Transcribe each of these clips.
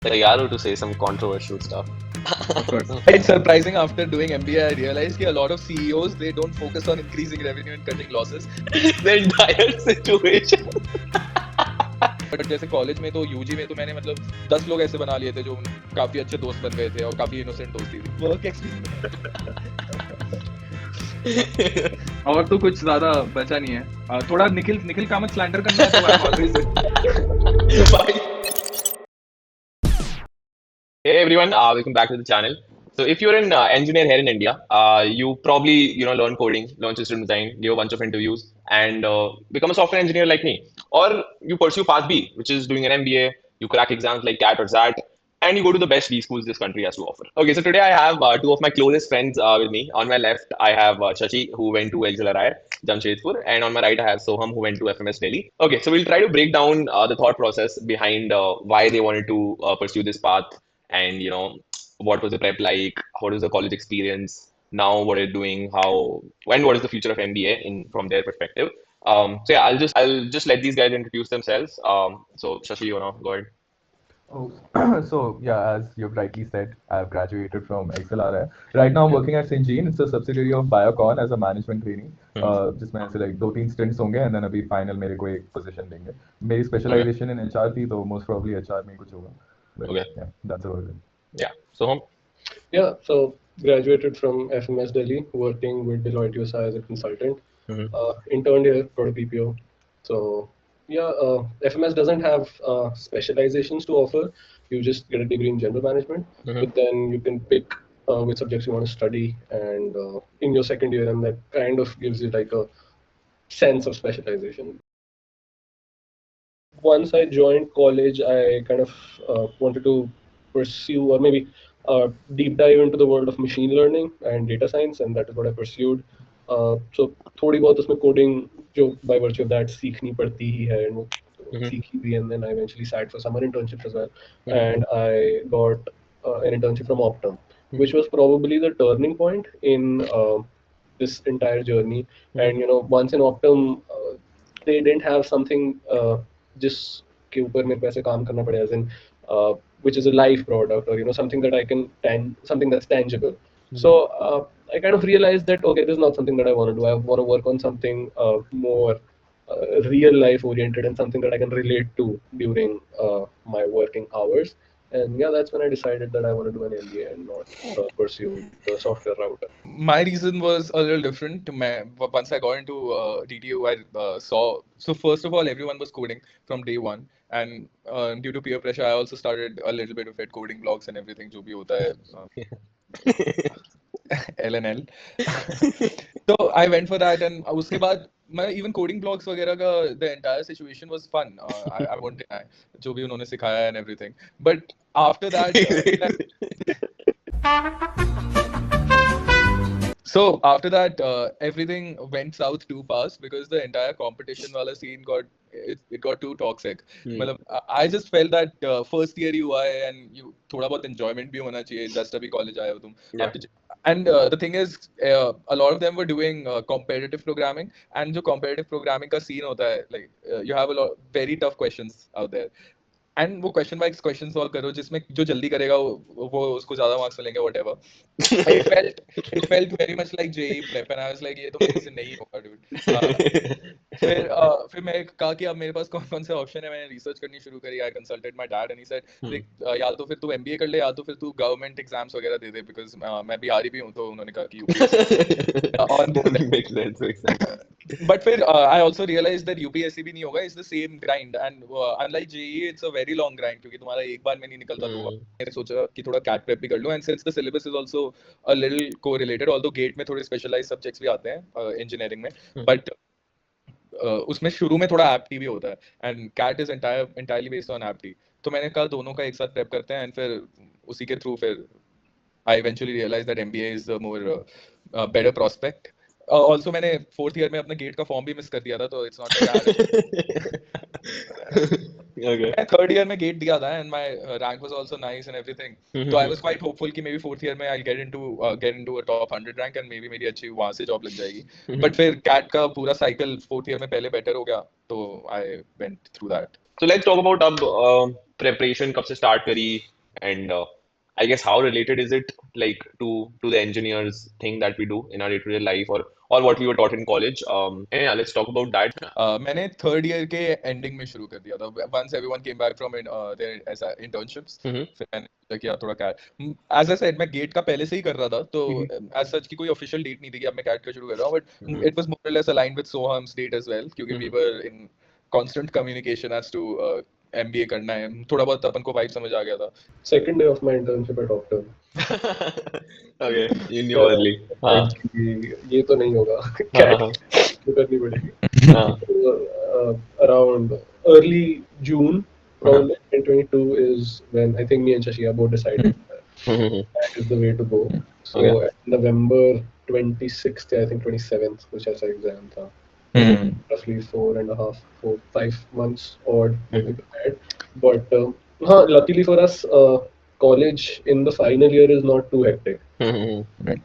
Yaru to say some controversial stuff. Of course. It's surprising after doing MBA, I realized that a lot of CEOs, they don't focus on increasing revenue and cutting losses. The entire situation. But जैसे college में तो UG में तो मैंने मतलब 10 लोग ऐसे बना लिए थे जो काफी अच्छे दोस्त बन गए थे और काफी इनोसेंट दोस्ती थी वर्क एक्सपीरियंस और तो कुछ ज्यादा बचा नहीं है थोड़ा निखिल कामत स्लैंडर करना है तो I always Hey everyone, welcome back to the channel. So if you're an engineer here in India, you probably learn coding, learn system design, give a bunch of interviews, and become a software engineer like me. Or you pursue Path B, which is doing an MBA. You crack exams like CAT or XAT, and you go to the best B schools this country has to offer. Okay, so today I have two of my closest friends with me. On my left, I have Shashi, who went to LJLRI, Jamshedpur, and on my right, I have Soham, who went to FMS Delhi. Okay, so we'll try to break down the thought process behind why they wanted to pursue this path, and what was the prep like, what was the college experience, now what are you doing, how when what is the future of MBA in from their perspective. So yeah, I'll just let these guys introduce themselves. So Shashi, you wanna go ahead? Oh, so yeah, as you've rightly said, I've graduated from XLRI. Right now, I'm working at Syngene. It's a subsidiary of Biocon as a management trainee. जिसमें ऐसे like 2-3 stints होंगे and then अभी final मेरे को एक position देंगे. मेरी specialization in HR थी तो most probably HR में ही कुछ होगा. But Okay. yeah, that's about it. Yeah. So Yeah, so graduated from FMS Delhi, working with Deloitte USA as a consultant. Interned here for a BPO. So yeah, FMS doesn't have specializations to offer. You just get a degree in general management, but then you can pick which subjects you want to study, and in your second year, and that kind of gives you like a sense of specialization. Once I joined college, I kind of wanted to pursue or maybe deep dive into the world of machine learning and data science, and that is what I pursued. So थोड़ी बहुत उसमें coding जो by virtue of that सीखनी पड़ती ही है, and वो सीखी भी, and then I eventually sat for summer internships as well, and I got an internship from Optum, which was probably the turning point in this entire journey. And once in Optum, they didn't have something जिसके ऊपर मेरे को ऐसे काम करना पड़े, as in which is a live product, or something that I can something that's tangible. So I kind of realized that okay, this is not something that I want to do. I want to work on something more real life oriented and something that I can relate to during my working hours. And yeah, that's when I decided that I want to do an MBA and not pursue the software route. My reason was a little different. Once I got into DTU, I saw. So first of all, everyone was coding from day one, and due to peer pressure, I also started a little bit of it, coding blogs and everything, जो भी होता है, LNL. So I went for that, and उसके बाद मैं even coding blogs वगैरह का the entire situation was fun. I won't deny जो भी उन्होंने सिखाया and everything. But after that. So after that, everything went south too fast because the entire competition wala scene got too toxic. मतलब, I just felt that first year you हुआ है and you थोड़ा बहुत enjoyment भी होना चाहिए, just अभी college आए हो तुम. Yeah. And the thing is, a lot of them were doing competitive programming, and जो competitive programming का scene होता है, like you have a lot very tough questions out there. And वो क्वेश्चन बाय क्वेश्चन सॉल्व करो जिसमें जो जल्दी करेगा वो उसको ज्यादा मार्क्स मिलेंगे whatever. It felt very much like JEE prep, and I was like ये तो मेरे से नहीं होगा डूड. फिर मैं कहा कि अब मेरे पास कौन कौन से ऑप्शन है. मैंने रिसर्च करनी शुरू करी. I consulted my dad and he said या तो फिर तू एमबीए कर ले या तो फिर तू गवर्नमेंट एग्जाम्स वगैरह दे दे, बिकॉज मैं बिहारी भी हूँ. तो उन्होंने कहा कि Makes sense. But फिर I also realized that UPSC भी नहीं होगा. It's the same grind, and unlike JEE, it's a very long grind क्योंकि तुम्हारा एक बार में नहीं निकलता. तो मैंने सोचा कि थोड़ा CAT prep भी कर लूँ, and since the syllabus is also a little correlated, although GATE में थोड़े specialized subjects भी आते हैं engineering में, but उसमें शुरू में थोड़ा APT भी होता है, and CAT is entirely based on APT. तो मैंने कहा दोनों का एक साथ prep करते हैं, and फिर उसी के through फिर I eventually realized that MBA is a more better prospect. Also मैंने फोर्थ ईयर में अपने गेट का फॉर्म भी मिस कर दिया था, तो इट्स नॉट Okay. मैं थर्ड ईयर में गेट दिया था and my rank was also nice and everything. तो आई वाज क्वाइट होपफुल कि मे बी फोर्थ ईयर में I get into a top 100 rank and may be मेरी अच्छी वहां से जॉब लग जाएगी. बट फिर कैट का पूरा साइकिल फोर्थ ईयर में पहले बेटर हो गया, तो I went through that. So let's talk about अब preparation कब से start करी, and I guess how related is it like to the engineers thing that we do in our day-to-day life, or what we were taught in college. And yeah, let's talk about that. मैंने third year के ending में शुरू कर दिया था once everyone came back from their ऐसा internships. फिर मैंने सोचा कि यार थोड़ा कैट as I said मैं गेट का पहले से ही कर रहा था तो as such की कोई ऑफिशियल डेट नहीं थी कि अब मैं कैट का शुरू कर रहा हूँ, but it was more or less aligned with Soham's date as well क्योंकि we were in constant communication as to MBA करना है, थोड़ा बहुत अपन को वाइब समझ आ गया था. Second day of my internship at Optum. Okay, you knew early. ये तो नहीं होगा, कैट तो करनी पड़ेगी. Around early June, probably 2022 is when I think me and Shashi both decided that is the way to go. So November 26th, I think 27th, which has an exam tha. Roughly 5 months odd maybe prepared. But luckily for us, college in the final year is not too hectic. Right.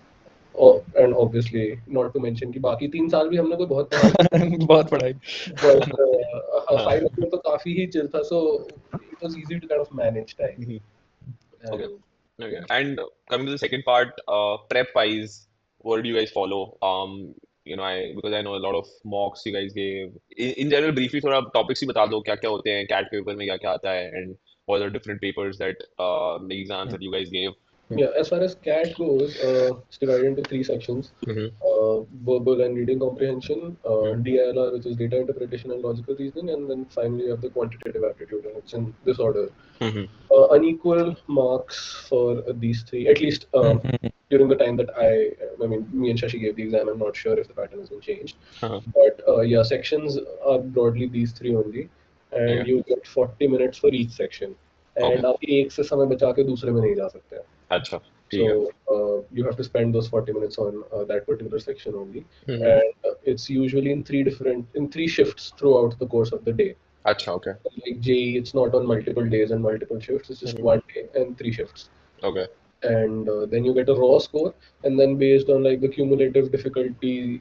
And obviously not to mention कि बाकी 3 साल भी हमने कोई बहुत पढ़ाई बहुत पढ़ाई. but final year तो काफी ही chill था, so it was easy to kind of manage time. Okay. And coming to the second part, prep wise, what do you guys follow? Because I know a lot of mocks you guys gave. In general, briefly थोड़ा topics ही बता दो क्या क्या होते हैं CAT paper में क्या क्या आता है, and what are the different papers that the exams that you guys gave. Yeah, as far as CAT goes, it's divided into 3 sections: verbal and reading comprehension, DILR, which is data interpretation and logical reasoning, and then finally you have the quantitative aptitude, and it's in this order. Unequal marks for these 3, at least during the time that I mean, me and Shashi gave the exam. I'm not sure if the pattern has been changed, but yeah, sections are broadly these 3 only, and you get 40 minutes for each section, and आप एक से समय बचा के दूसरे में नहीं जा सकते. अच्छा. So you have to spend those 40 minutes on that particular section only, and it's usually in 3 shifts throughout the course of the day. Acha, okay. Like JEE, it's not on multiple days and multiple shifts. It's just 1 day and 3 shifts. Okay. And then you get a raw score, and then based on like the cumulative difficulty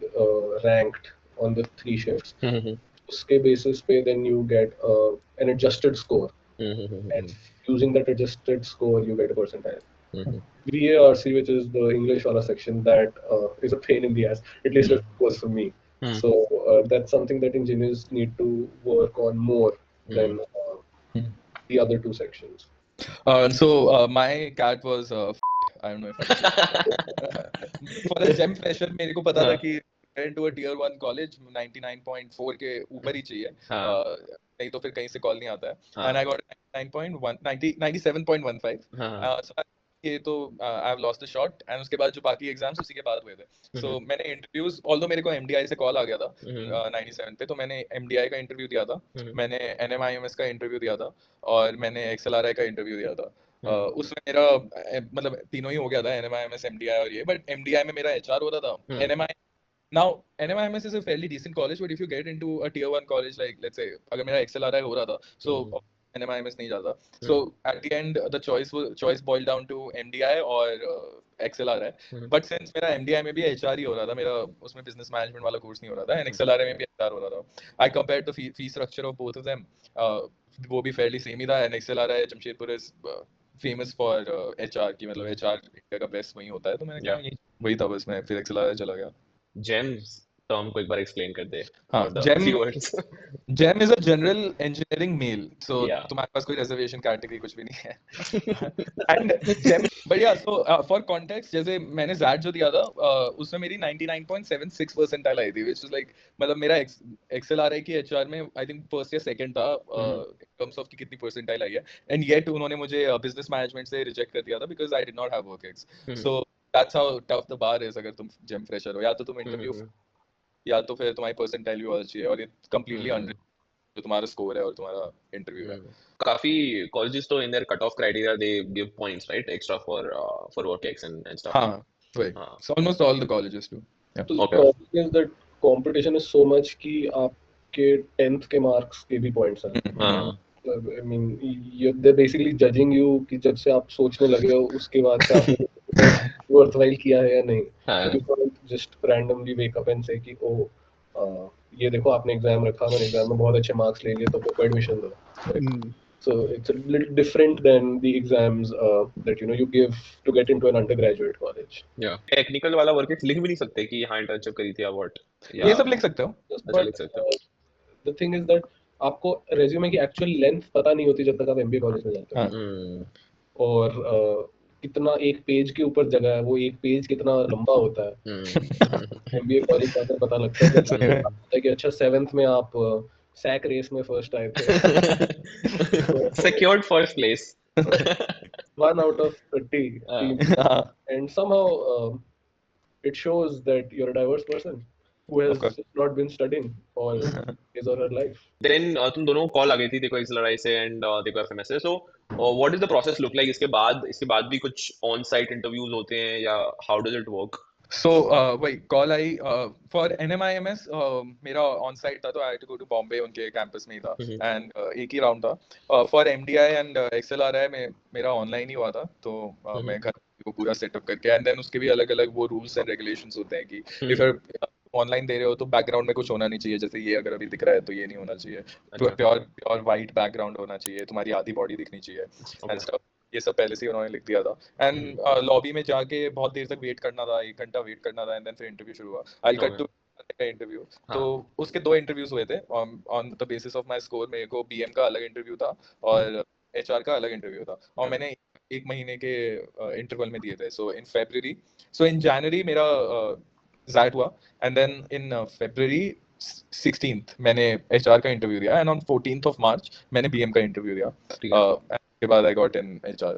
ranked on the 3 shifts, uske basis pe then you get an adjusted score, and using that adjusted score you get a percentile. VARC, which is the English wala section, that is a pain in the ass. At least it was for me. So that's something that engineers need to work on more than the other 2 sections. So my CAT was I don't know if for a GEM fresher मेरे को पता था कि into a tier 1 college 99.4 के ऊपर ही चाहिए, नहीं तो फिर कहीं से कॉल नहीं आता है, and I got 97.15. So ये तो I have lost the shot, and उसके बाद जो बाकी एग्जाम्स उसी के बाद हुए थे. So मैंने इंटरव्यूज, ऑल्दो मेरे को MDI से कॉल आ गया था 97 पे, तो मैंने MDI का इंटरव्यू दिया था, मैंने NMIMS का इंटरव्यू दिया था, और मैंने XLRI का इंटरव्यू दिया था. उसमें मेरा मतलब तीनों ही हो गया था, NMIMS, MDI और ये, बट MDI में मेरा HR हो रहा था. Now NMIMS is a fairly decent college, but if you get into a tier 1 college, like let's say अगर मेरा XLRI हो रहा था, so NMIMS नहीं जाता. So at the end the choice boiled down to MDI और XLRI. But since मेरा MDI में भी HR ही हो रहा था, मेरा उसमें business management वाला कोर्स नहीं हो रहा था, and XLRI में भी HR हो रहा था, I compared the fee structure of both of them. वो भी fairly same ही था, and XLRI Jamshedpur is famous for HR की, मतलब HR इंडिया का बेस्ट वही होता है, तो मैंने कहा वही था बस, मैं फिर XLRI चला गया. GEMS टर्म को एक बार एक्सप्लेन कर दे. GEM is a general engineering male, so तुम्हारे पास कोई reservation category कुछ भी नहीं है. And GEM, but yeah, so for context, जैसे मैंने ZAT जो दिया था, उसमें मेरी 99.76 percentile आई थी, which is like, मतलब मेरा XLRI की HR में I think first या second था in terms of कि कितनी percentile आई है, and yet उन्होंने मुझे business management से reject कर दिया था because I did not have WorkX. So that's how tough the bar is. अगर तुम GEM fresher हो, या तो तुम interview, या तो फिर तुम्हारी परसेंटाइल भी होना चाहिए, और ये कंप्लीटली अंडर जो तुम्हारा स्कोर है और तुम्हारा इंटरव्यू है. काफी कॉलेजेस तो in their cut off criteria they give points, right, extra for work ex and stuff. हां, right. So almost all the colleges do. Okay. Is that competition is so much कि आपके 10th के marks के भी points हैं. I mean, they're basically judging you कि जब से आप सोचने लगे हो उसके बाद से आपने worthwhile किया है या नहीं. You can't just randomly wake up and say कि ये देखो आपने एग्जाम रखा, मैंने एग्जाम में बहुत अच्छे मार्क्स ले लिए तो आपको एडमिशन दो. So it's a little different than the exams that you give to get into an undergraduate college. या टेक्निकल वाला वर्क लिख भी नहीं सकते कि हाँ इंटर्नशिप करी थी या व्हाट या ये सब लिख सकते हो. अच्छा But लिख सकते हो the thing is that आपको resume की actual length पता नहीं होती जब तक आप MBA कॉलेज में जाते हो. हाँ. और कितना एक पेज के ऊपर जगह है, वो एक पेज कितना लंबा होता है. MBA कॉलेज जाकर पता लगता है जब सही में. लगता है कि अच्छा 7th में आप सैक रेस में फर्स्ट आए थे. secured first place 1 out of 30 team. हाँ. And somehow it shows that you're a diverse person who Of has course. not been studying all his or her life. Then तुम दोनों को call आ गई थी देखो इस लड़ाई से एंड देखो एफएमएस से so what is the process look like इसके बाद भी कुछ ऑन साइट इंटरव्यूज होते हैं या how does it work So वही कॉल आई for NMIMS मेरा ऑन साइट था तो I had to go to Bombay उनके कैंपस में ही था एंड एक ही राउंड था. फॉर MDI एंड XLRI में मेरा ऑनलाइन ही हुआ था तो मैं घर वो पूरा सेटअप करके एंड देन उसके भी अलग अलग वो रूल्स एंड रेगुलेशंस होते हैं कि इफ ऑनलाइन दे रहे हो तो बैकग्राउंड में कुछ होना नहीं चाहिए जैसे ये अगर अभी दिख रहा है तो ये नहीं होना चाहिए. प्योर वाइट बैकग्राउंड होना चाहिए तुम्हारी आधी बॉडी दिखनी चाहिए एंड स्टफ. ये सब पहले से उन्होंने लिख दिया था एंड लॉबी में जाके बहुत देर तक वेट करना था 1 घंटा वेट करना था एंड देन फिर इंटरव्यू शुरू हुआ. आई कट टू इंटरव्यू तो उसके 2 इंटरव्यूज हुए थे on the basis of my score. मेरे को BM का अलग इंटरव्यू था और HR का अलग इंटरव्यू था और मैंने 1 महीने के इंटरवल में दिए थे. सो इन जनवरी मेरा ज़ैट हुआ and then in February 16th मैंने HR का इंटरव्यू दिया and on 14th of March मैंने BM का इंटरव्यू दिया. के बाद I got in HR.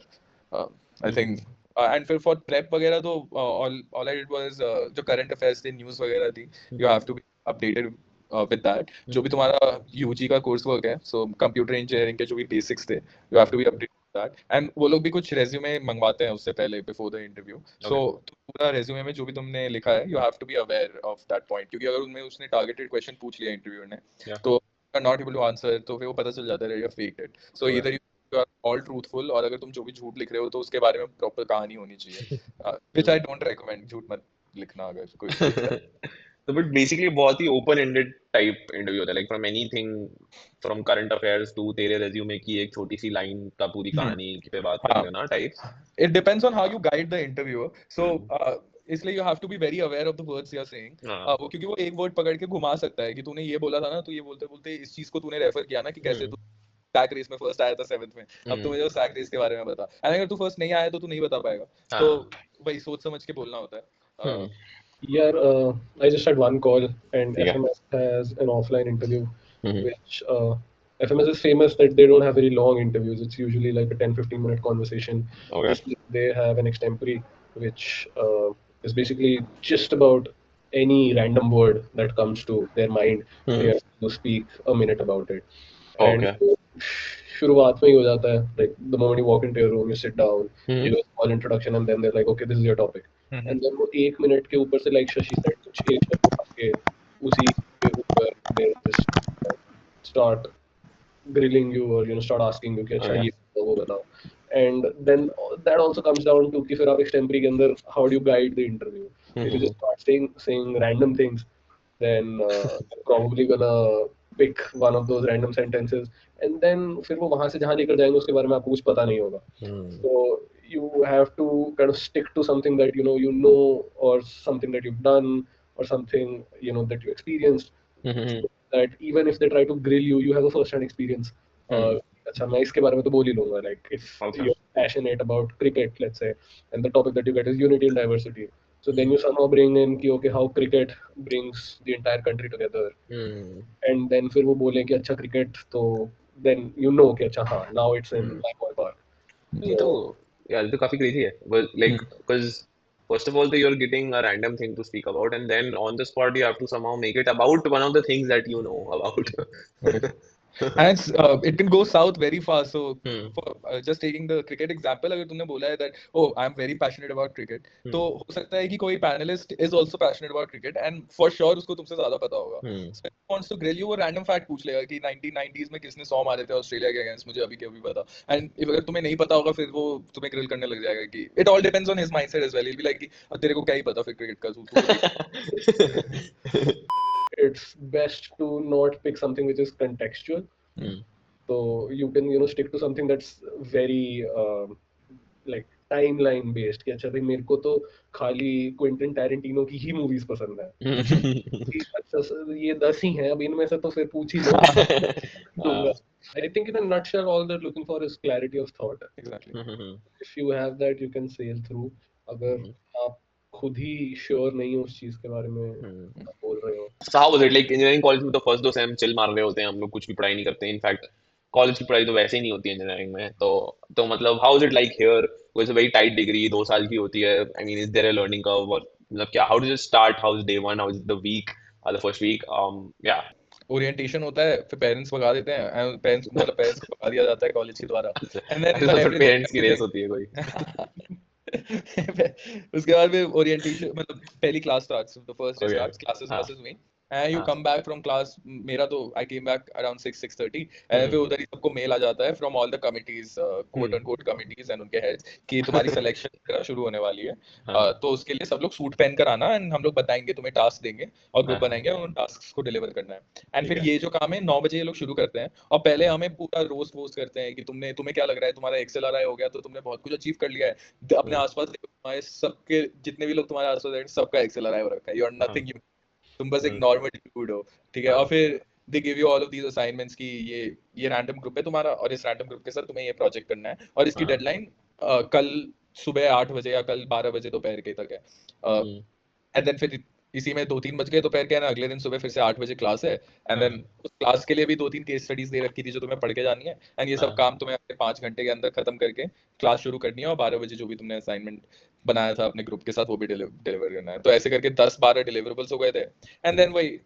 I think and फिर for prep वगैरह तो all I did was जो current affairs थी न्यूज़ वगैरह थी you have to be updated with that. जो भी तुम्हारा UG का कोर्स वर्क है so कंप्यूटर इंजीनियरिंग के जो भी बेसिक्स थे you have to be updated with that. and वो लोग भी कुछ रेज्यूमे मंगवाते हैं उससे पहले before the interview. so पूरा रेज्यूमे में जो भी तुमने लिखा है you have to be aware of that point क्योंकि अगर उनमें उसने targeted question पूछ लिया इंटरव्यू ने तो are not able to answer तो फिर वो पता चल जाता है you faked it. so either you are all truthful और अगर तुम जो भी झूठ लिख रहे हो तो उसके बारे में प्रॉपर कहानी होनी चाहिए which I don't recommend. झूठ मत लिखना अगर कोई तो बट बेसिकली बहुत ही ओपन एंडेड टाइप इंटरव्यू होता है like from anything from current affairs to तेरे रेज्यूमे की एक छोटी सी लाइन का पूरी कहानी पे बात करते हो ना type. It depends on how you guide the interviewer. So इसलिए you have to be very aware of the words you are saying. वो क्योंकि वो एक वर्ड पकड़ के घुमा सकता है कि तूने ये बोला था ना तो ये बोलते बोलते इस चीज को तूने रेफर किया ना कि कैसे तू सैक रेस में फर्स्ट आया था 7th में. अब तू मुझे सैक रेस के बारे में बता एंड अगर तू फर्स्ट नहीं आया तो तू नहीं बता पाएगा. तो वही सोच समझ के बोलना होता है. Yeah, I just had one call and FMS has an offline interview which FMS is famous that they don't have very long interviews. It's usually like a 10-15 minute conversation. They have an extempore which is basically just about any random word that comes to their mind. They have to speak a minute about it. And शुरुआत में ही हो जाता है like the moment you walk into your room you sit down you do a small introduction and then they're like okay this is your topic and then वो 1 minute के ऊपर से like Shashi said कुछ एक के उसी के ऊपर they just start grilling you or start asking you कि अच्छा ये वो बताओ and then that also comes down to कि फिर आप extempore के अंदर how do you guide the interview. If you just start saying random things then probably gonna pick one of those random sentences and then फिर वो वहाँ से जहाँ लेकर जाएंगे उसके बारे में आपको कुछ पता नहीं होगा. So you have to kind of stick to something that you know or something that you've done or something that you experienced so that even if they try to grill you have a first hand experience. अच्छा मैं इसके बारे में तो बोल ही लूंगा like if you're passionate about cricket let's say and the topic that you get is unity and diversity. So then you somehow bring in कि okay how cricket brings the entire country together and then फिर वो बोले कि अच्छा cricket तो then you know कि अच्छा हाँ now it's in my ballpark. ये तो यार ये तो काफी crazy है well like because first of all you're getting a random thing to speak about and then on the spot you have to somehow make it about one of the things that you know about. And it can go south very fast. So for just taking the cricket example अगर तुमने बोला है that oh I'm very passionate about cricket तो हो सकता है कि कोई panelist is also passionate about cricket and for sure उसको तुमसे ज्यादा पता होगा. So if he wants to grill you वो random fact पूछ लेगा कि 1990s में किसने 100 मारे थे ऑस्ट्रेलिया के अगेंस्ट मुझे अभी भी पता and if अगर तुम्हें नहीं पता होगा फिर वो तुम्हें grill करने लग जाएगा कि it all depends on his mindset as well. He'll be like कि तेरे को क्या ही पता फिर cricket का. It's best to not pick something which is contextual. So you can stick to something that's very like timeline based कि अच्छा भाई मेरे को तो खाली क्विंटन टैरेंटिनो की ही मूवीज पसंद है कि अच्छा ये 10 ही हैं अब इनमें से तो फिर पूछ ही लो दूंगा I think in a nutshell all they're looking for is clarity of thought. Exactly. If you have that you can sail through. अगर आप खुद ही श्योर नहीं हो उस चीज के बारे में आप बोल रहे हो So how was it like engineering college में तो फर्स्ट 2 सेम चिल मार रहे होते हैं हम लोग कुछ भी पढ़ाई नहीं करते इनफैक्ट कॉलेज की पढ़ाई तो वैसे ही नहीं होती इंजीनियरिंग में तो मतलब how is it like here it's a very tight degree 2 साल की होती है I mean is there a learning curve और मतलब क्या how do you start how is day one how is the week the first week या orientation होता है फिर पेरेंट्स भगा देते हैं पेरेंट्स को भगा दिया जाता है कॉलेज के द्वारा एंड देन पेरेंट्स की रेस होती है कोई उसके बाद फिर ओरिएंटेशन मतलब पहली class starts the first day Okay. Starts classes हाँ. क्लासेस में एंड यू हाँ. कम बैक फ्रॉम क्लास मेरा तो I came back around 6:30 and फिर उधर ही सबको मेल आ जाता है from all the committees quote and quote committees and उनके हेड्स कि तुम्हारी सिलेक्शन शुरू होने वाली है हाँ. तो उसके लिए सब लोग सूट पहन कर आना एंड हम लोग बताएंगे तुम्हें टास्क देंगे और ग्रुप हाँ. बनाएंगे और उन टास्क को डिलीवर करना है एंड ठीक फिर है. ये जो काम है 9 बजे ये लोग शुरू करते हैं और पहले हमें पूरा रोस्ट वोस्ट करते हैं कि तुम्हें क्या लग रहा है तुम्हारा एक्सेल हो गया तो तुमने बहुत कुछ अचीव कर लिया है अपने आसपास देखो तुम्हारे सबके जितने भी लोग तुम्हारे आसपास हैं सबका एक्सेल हो रखा है यू आर नथिंग यू तुम बस एक नॉर्मल ड्यूड हो ठीक है और फिर they give you all of these assignments की ये रैंडम ग्रुप है तुम्हारा और इस रैंडम ग्रुप के साथ तुम्हें ये प्रोजेक्ट करना है और इसकी हाँ. डेडलाइन कल सुबह 8 बजे या कल 12 बजे दोपहर के तक है एंड देन फिर इसी में 2-3 बज गए दोपहर के ना अगले दिन सुबह फिर से 8 बजे क्लास है एंड देन उस क्लास के लिए भी 2-3 केस स्टडीज दे रखी थी जो तुम्हें पढ़ के जानी है एंड ये सब हाँ. काम तुम्हें अपने 5 घंटे के अंदर खत्म करके क्लास शुरू करनी है और 12 बजे जो भी तुमने असाइनमेंट बनाया था अपने ग्रुप के साथ वो भी डिलीवर करना है तो ऐसे करके 10-12 डिलीवरेबल्स हो गए थे एंड देन वही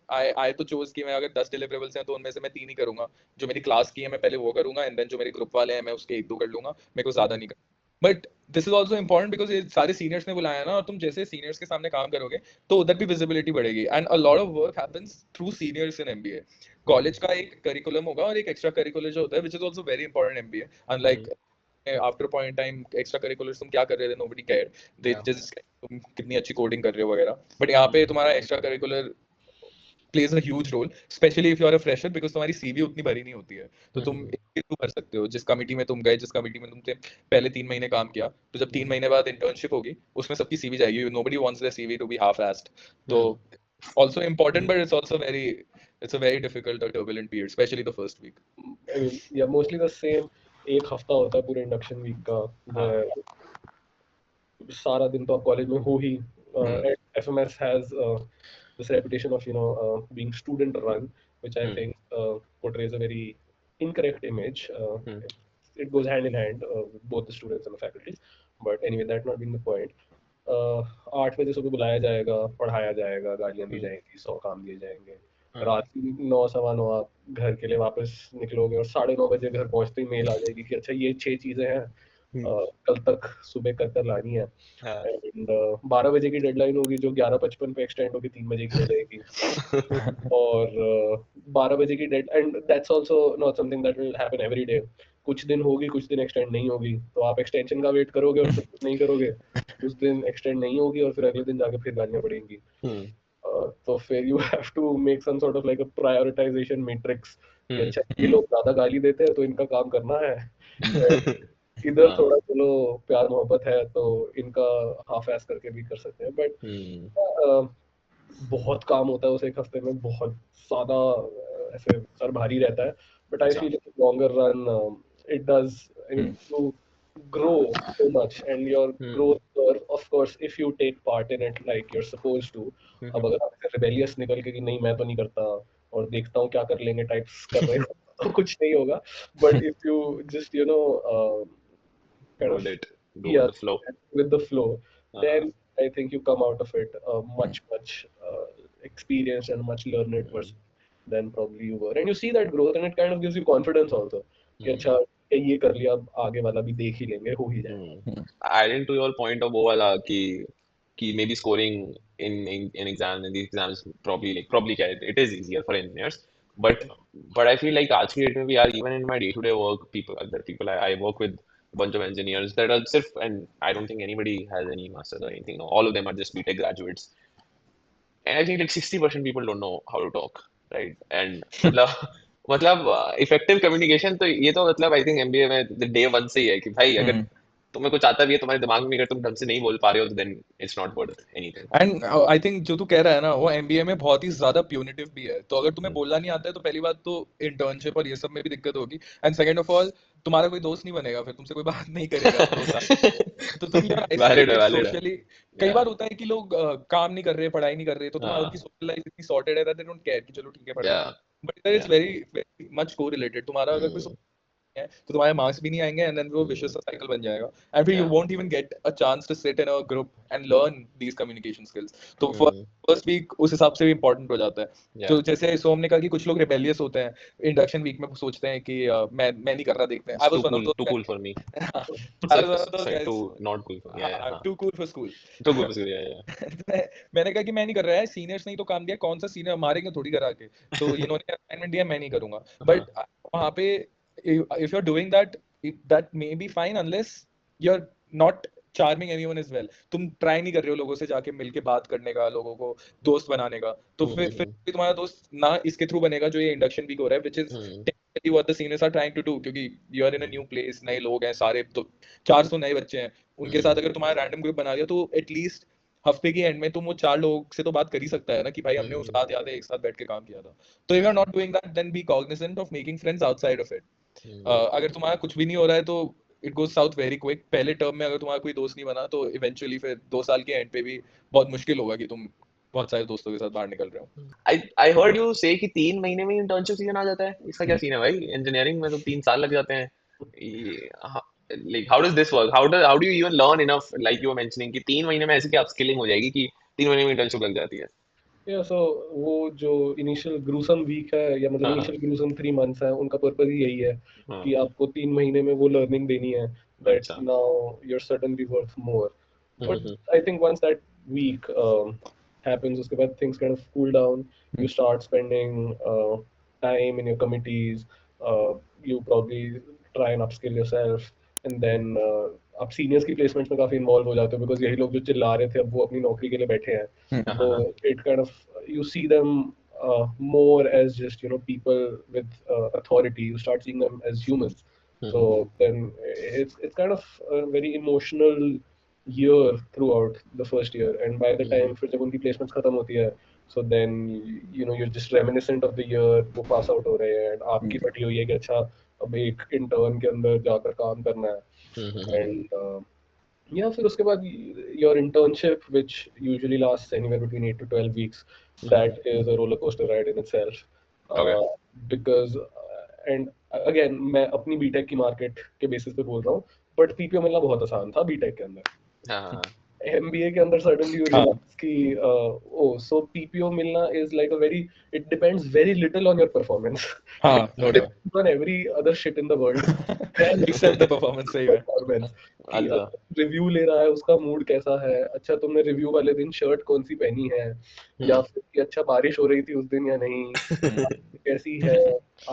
आई तो चूज कि मैं अगर 10 डिलीवरेबल्स हैं तो उनमें से मैं 3 ही करूंगा जो मेरी क्लास की है मैं पहले वो करूंगा एंड देन जो मेरे ग्रुप वाले हैं मैं उसके 1-2 कर लूंगा मेरे को ज्यादा नहीं करना but this is also important because ये सारे सीनियर्स ने बुलाया ना और तुम जैसे सीनियर्स के सामने काम करोगे तो उधर भी विजिबिलिटी बढ़ेगी and a lot of work happens through seniors in MBA college का एक करिकुलम होगा और एक एक्स्ट्रा करिकुलर जो होता है which is also very important MBA unlike after point time extra curriculars तुम क्या कर रहे थे नोबडी केयर दे जस्ट तुम कितनी अच्छी कोडिंग कर रहे हो वगैरह बट यहाँ पे तुम्हारा extra curricular plays a huge role especially if you are a fresher because तुम्हारी सीवी उतनी भरी नहीं होती है तो तुम इंटरव्यू कर सकते हो जिस कमेटी में तुम गए जिस कमेटी में तुमने पहले 3 महीने काम किया तो जब 3 महीने बाद इंटर्नशिप होगी उसमें सबकी सीवी जाएगी nobody wants their CV to be half-assed तो also important but it's also it's a very difficult or turbulent period especially the first week I mean, yeah, mostly the same. एक हफ्ता होता है पूरे इंडक्शन वीक का सारा दिन तो आप कॉलेज में हो ही FMS has this reputation of being student run which I think portrays a very incorrect image it goes hand in hand with both the students and the faculties but anyway that not being the point 8 बजे सुबह बुलाया जाएगा पढ़ाया जाएगा गालियां दी जाएंगी 100 काम दिए जाएंगे रात 9 सवा 9 आप घर के लिए वापस निकलोगे और 9:30 बजे घर पहुंचते ही मेल आ जाएगी कि अच्छा ये 6 चीजें हैं कल तक सुबह कर लानी है एंड 12 बजे की डेडलाइन होगी जो 11:55 पे एक्सटेंड होगी 3 बजे की हो जाएगी और 12 बजे की dead and that's also not something that will happen every day कुछ दिन होगी कुछ दिन एक्सटेंड नहीं होगी तो आप एक्सटेंशन का वेट करोगे और फिर नहीं करोगे कुछ दिन एक्सटेंड नहीं होगी और फिर अगले दिन जाके फिर गालियां पड़ेंगी तो फिर you have to make some sort of like a prioritisation matrix अच्छा ये लोग ज्यादा गाली देते हैं तो इनका काम करना है इधर थोड़ा चलो प्यार मोहब्बत है तो इनका हाफ एस करके भी कर सकते हैं बट बहुत काम होता है उस एक हफ्ते में बहुत ज्यादा ऐसे सर भारी रहता है but I feel longer run it does to grow so much and your growth curve of course if you take part in it like you're supposed to अब अगर आप rebellious निकल के कि नहीं मैं तो नहीं करता और देखता हूँ क्या कर लेंगे टाइप्स कर रहे हो तो कुछ नहीं होगा but if you just kind of go with the flow with the flow then I think you come out of it much experienced and much learned person than probably you were and you see that growth and it kind of gives you confidence also कि अच्छा ये कर लिया अब आगे वाला भी देख ही लेंगे हो ही जाएगा adding to your point of वो वाला कि maybe scoring in exam in these exams probably क्या है, it is easier for engineers but I feel like आज की डेट में भी यार even in my day-to-day work people I work with a bunch of engineers that are सिर्फ and I don't think anybody has any masters or anything no all of them are just BTech graduates and I think like 60% people don't know how to talk right and मतलब मतलब effective communication तो ये तो मतलब I think MBA में day one से ही है कि भाई अगर हम्म तुम्हें कुछ आता भी है तुम्हारे दिमाग में, अगर तुम ढंग से नहीं बोल पा रहे हो तो then it's not worth anything. And I think जो तू कह रहा है ना वो एमबीए में बहुत ही ज्यादा प्यूनिटिव भी है, तो अगर तुम्हें बोलना नहीं आता है तो पहली बात तो इंटर्नशिप और ये सब में भी दिक्कत होगी, एंड सेकंड ऑफ ऑल तुम्हारा कोई दोस्त नहीं बनेगा, फिर तुमसे कोई बात नहीं करेगा 2 साल, तो तुम यार वैलिड है, आइसोलेटेड वैलिड है। सोशली। कई या बार होता है कि लोग काम नहीं कर रहे, पढ़ाई नहीं कर रहे, तो तुम्हारा उनकी हाँ सोशल लाइफ इतनी सॉर्टेड है दैट दे डोंट केयर कि चलो ठीक है पढ़ या लेते हैं, बट इधर या इट्स वेरी वेरी मच को रिलेटेड। तुम्हारा अगर कोई है तो तुम्हारे मार्क्स भी नहीं आएंगे, एंड देन वो विशियस साइकिल बन जाएगा, एंड फिर यू या won't even get a chance to sit in a group and learn these communication skills. तो फर्स्ट वीक उस हिसाब से भी इंपॉर्टेंट हो जाता है। या तो जैसे सोम ने कहा कि कुछ लोग रिबेलियस होते हैं, इंडक्शन वीक में सोचते हैं कि मैं नहीं कर रहा, देखते हैं। I was one of too those cool for me. I was one of those Sorry, गाइस, too not cool for me. Yeah, yeah, हाँ. Too cool for school. Too cool for school. Yeah, yeah. मैंने कहा कि मैं नहीं कर रहा है, सीनियर्स ने ही तो काम दिया, कौन सा सीनियर मारेंगे थोड़ी करा के, तो इन्होंने असाइनमेंट दिया मैं नहीं करूंगा, बट हाँ. वहां पे if you're doing that, that may be fine unless you're not charming anyone as well। तुम ट्राई नहीं कर रहे हो लोगों से जाके मिलके बात करने का, लोगों को दोस्त बनाने का, तो फिर भी तुम्हारा दोस्त ना इसके थ्रू बनेगा जो ये इंडक्शन वीक हो रहा है, which is technically what the seniors are trying to do, क्योंकि you are in a new place, नए लोग हैं सारे, तो 400 नए बच्चे हैं, उनके साथ अगर तुम्हारा रैंडम ग्रुप बना दिया तो एटलीस्ट हफ्ते के एंड में तुम वो 4 लोगों से तो बात कर ही सकता है ना कि भाई हमने उस रात याद है एक साथ बैठ के काम किया था। तो if you're not doing that, then be cognizant of making friends outside of it। अगर तुम्हारा कुछ भी नहीं हो रहा है तो it goes south very quick. पहले टर्म में अगर तुम्हारा कोई दोस्त नहीं बना तो इवेंचुअली फिर 2 साल के एंड पे भी बहुत मुश्किल होगा कि तुम बहुत सारे दोस्तों के साथ बाहर निकल रहे हो। I heard you say कि 3 महीने में इंटर्नशिप सीजन आ जाता है, इसका क्या सीन है भाई? इंजीनियरिंग में तो 3 साल लग जाते हैं। Like how does this work? How do you even learn enough? Like you were mentioning कि 3 महीने में ऐसी क्या अपस्किलिंग हो जाएगी कि 3 महीने में इंटर्नशिप लग जाती है? या सो वो जो इनिशियल ग्रूसम वीक है या मतलब हाँ इनिशियल ग्रूसम 3 मंथ्स है, उनका पर्पस ही यही है हाँ. कि आपको 3 महीने में वो लर्निंग देनी है दैट अच्छा. Now you are certainly worth more. But I think once that week happens, उसके बाद things kind of cool down, you start spending time in your committees, you probably try and upskill yourself, and then आप seniors की placements में काफी involve हो जाते हो because यही लोग जो चिल्ला रहे थे अब वो अपनी नौकरी के लिए बैठे हैं, so it kind of you see them more as just people with authority. You start seeing them as humans. So then it's kind of a very emotional year throughout the first year, and by the time फिर जब उनकी placements खत्म होती है, so then you're just reminiscent of the year, वो pass out हो रहे हैं and आपकी फटी हुई है कि अच्छा अब एक intern के अंदर जाकर काम करना है, and yeah, फिर उसके बाद your internship, which usually lasts anywhere between 8 to 12 weeks, that is a roller coaster ride in itself. Okay. Because and again मैं अपनी बीटेक की मार्केट के बेसिस पे बोल रहा हूँ, बट पीपीओ मिलना बहुत आसान था बीटेक के अंदर। हाँ एमबीए के अंदर सडनली यू रियलाइज कि ओ सो पीपीओ मिलना is like a very, it depends very little on your performance, हाँ no doubt, on every other shit in the world except the performance. सही है। performance। कि अच्छा. Review ले रहा है उसका मूड कैसा है, अच्छा तुमने रिव्यू वाले दिन शर्ट कौन सी पहनी है, या फिर कि अच्छा बारिश हो रही थी उस दिन या नहीं, कैसी है,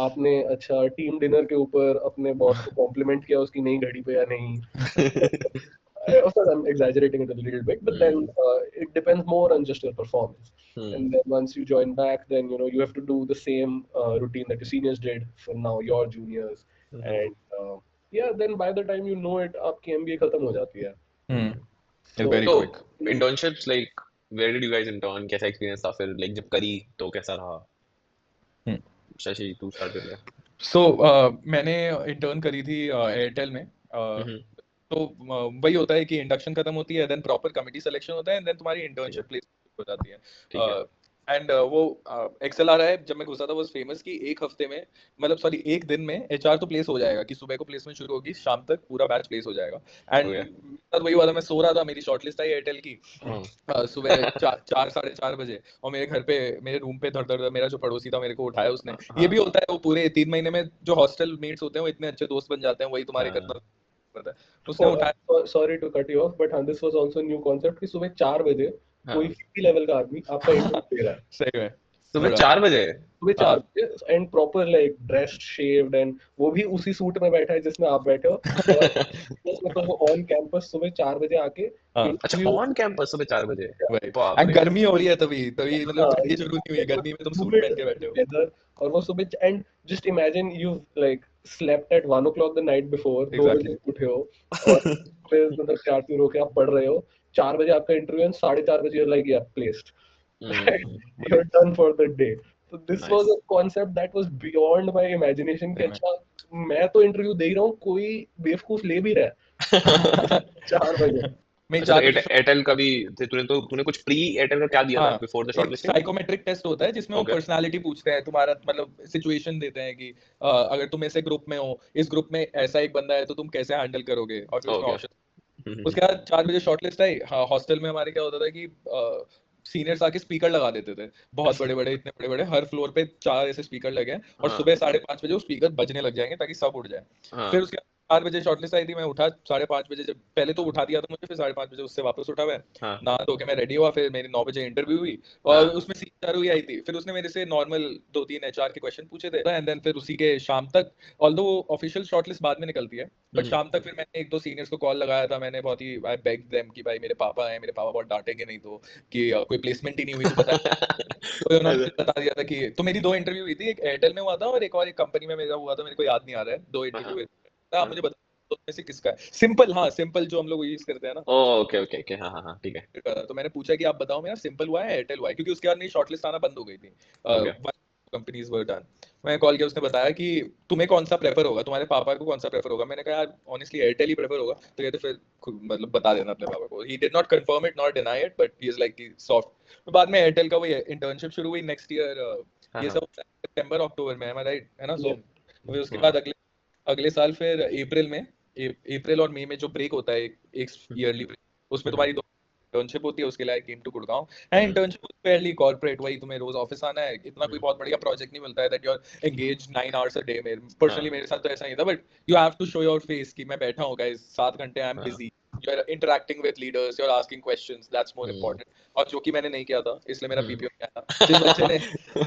आपने अच्छा टीम डिनर के ऊपर अपने बॉस को कॉम्प्लीमेंट किया उसकी नई घड़ी पे या नहीं। Of course, I'm exaggerating it a little bit, but then it depends more on just your performance. And then once you join back, then you have to do the same routine that your seniors did for now your juniors, and yeah, then by the time you know it, आपकी MBA खत्म हो जाती है। It's very तो quick। internships, like where did you guys intern? कैसा experience था फिर? Like जब करी तो कैसा रहा? शशि तू स्टार्ट कर ले। सो मैंने इंटर्न करी थी एयरटेल में। तो वही होता है कि इंडक्शन खत्म होती है, देन प्रॉपर कमिटी सिलेक्शन होता है, देन तुम्हारी इंटर्नशिप प्लेसमेंट हो जाती है। एंड वो एक्सएलआर है, जब मैं घुसा था वाज फेमस कि एक हफ्ते में, मतलब सॉरी एक दिन में एचआर तो प्लेस हो जाएगा, कि सुबह को प्लेसमेंट शुरू होगी, शाम तक पूरा बैच प्लेस हो जाएगा। एंड वही हुआ था, मैं सो रहा था, मेरी शॉर्टलिस्ट आई एयरटेल की सुबह 4 साढ़े 4 बजे, और मेरे घर पे मेरे रूम पे धड़ मेरा जो पड़ोसी था मेरे को उठाया उसने। ये भी होता है, वो पूरे 3 महीने में जो हॉस्टल मेट्स होते हैं वो इतने अच्छे दोस्त बन जाते हैं, वही तुम्हारे करना पड़ता है। उसने उठाया, sorry to cut you off, but हाँ this was also new concept कि सुबह 4 बजे कोई फीकी लेवल का आदमी आपका इंटरव्यू दे रहा है। सही है, सुबह 4 बजे सुबह 4 बजे and proper like dressed shaved, and वो भी उसी सूट में बैठा है जिसमें आप बैठे हो। मतलब वो ऑन कैंपस सुबह 4 बजे आके, अच्छा ऑन कैंपस सुबह 4 बजे, गर्मी हो रही है तभी मतलब ये जरूरी नहीं है, गर्मी में तुम सूट पहन के बैठे हो। और वो सुबह and just imagine you like slept at 1 o'clock the night before, 2 बजे Exactly. उठे हो और फिर मतलब तैयार तुर होके आप पढ़ रहे हो, 4 बजे आपका इंटरव्यू एंड 4:30 बजे you're like yeah placed. You're done for the day. So this was Nice. a concept that was beyond my imagination कि सही में। अच्छा मैं तो इंटरव्यू दे ही रहा हूँ, कोई बेवकूफ ले भी रहा है 4 बजे. मैं अच्छा तो 4 बजे एयरटेल का भी तूने कुछ प्री एयरटेल का क्या दिया था हाँ, बिफोर द एक शॉर्टलिस्टिंग? साइकोमेट्रिक टेस्ट होता है जिसमें वो ओके। पर्सनालिटी पूछते हैं, तुम्हारा मतलब सिचुएशन देते हैं कि अगर तुम ऐसे ग्रुप में हो, इस ग्रुप में ऐसा एक बंदा है तो तुम कैसे हैंडल करोगे, और फिर उसमें ओके। ऑप्शन। उसके बाद 4 बजे शॉर्टलिस्ट आई। हाँ, हॉस्टल में हमारे क्या होता था कि सीनियर्स आके स्पीकर लगा देते थे, बहुत बड़े बड़े, इतने बड़े बड़े, हर फ्लोर पे 4 ऐसे स्पीकर लगे हैं, और हाँ सुबह 5:30 बजे वो स्पीकर बजने लग जाएंगे ताकि सब उठ जाए। हाँ फिर उसके बाद 4 बजे शॉर्टलिस्ट आई थी, मैं उठा 5:30 बजे, जब पहले तो उठा दिया था मुझे, फिर 5:30 बजे उससे वापस उठा मैं, हाँ नहा धो के मैं रेडी हुआ, फिर मेरी 9 बजे इंटरव्यू हुई, और हाँ उसमें सीआर हुई आई थी। फिर उसने मेरे से नॉर्मल 2-3 एचआर के क्वेश्चन पूछे थे, एंड देन फिर उसी के शाम तक, ऑल्दो ऑफिशियल शॉर्टलिस्ट बाद में निकलती है, बट शाम तक फिर मैंने 1-2 सीनियर्स को कॉल लगाया था, मैंने बहुत ही आई बेग्ड देम कि भाई मेरे पापा हैं, मेरे पापा बहुत डांटेंगे नहीं तो, कि कोई प्लेसमेंट ही नहीं हुई तो बता। तो उन्होंने अच्छा, मुझे बता दिया था कि, तो मेरी 2 इंटरव्यू हुई थी, एक एयरटेल में हुआ था और एक और एक कंपनी में मेरा हुआ था, मेरे को याद नहीं आ रहा है, 2 इंटरव्यू हुए थे। आप हाँ। मुझे बता दो में से किसका है सिंपल। हाँ, सिंपल जो हम लोग यूज करते हैं ना। ओके ओके ओके, हाँ हाँ हाँ, ठीक है। तो मैंने पूछा कि आप बताओ मेरा सिंपल हुआ है एयरटेल हुआ है, क्योंकि उसके बाद मेरी शॉर्टलिस्ट आना बंद हो गई थी। ओके। Companies were done. मैं कॉल किया, उसने बताया कि तुम्हें कौन सा प्रेफर होगा, तुम्हारे पापा को कौन सा प्रेफर होगा। मैंने कहा यार ऑनेस्टली एयरटेल ही प्रेफर होगा। तो कहते फिर मतलब बता देना अपने पापा को। He did not confirm it not deny it, but he is like कि सॉफ्ट। बाद में एयरटेल का वही इंटर्नशिप शुरू हुई नेक्स्ट ईयर। हाँ ये हाँ सब सितंबर अक्टूबर में, है राइट, है ना। सो Yeah. फिर उसके हाँ बाद अगले अगले साल फिर अप्रैल में, अप्रैल और मई में जो ब्रेक होता है, एक ईयरली ब्रेक, उसमें तुम्हारी इंटर्नशिप होती है। उसके लिए I came to Gurgaon, and internship fairly corporate, वही तुम्हें रोज ऑफिस आना है, इतना कोई बहुत बढ़िया प्रोजेक्ट नहीं मिलता है that you are engage 9 hours a day में। पर्सनली मेरे साथ तो ऐसा नहीं था, but you have to show your face कि मैं बैठा हूँ गाइस 7 घंटे, I am busy, you are interacting with leaders, you are asking questions, that's more important. और जो कि मैंने नहीं किया था, इसलिए मेरा पीपीओ नहीं आया। जिस बच्चे ने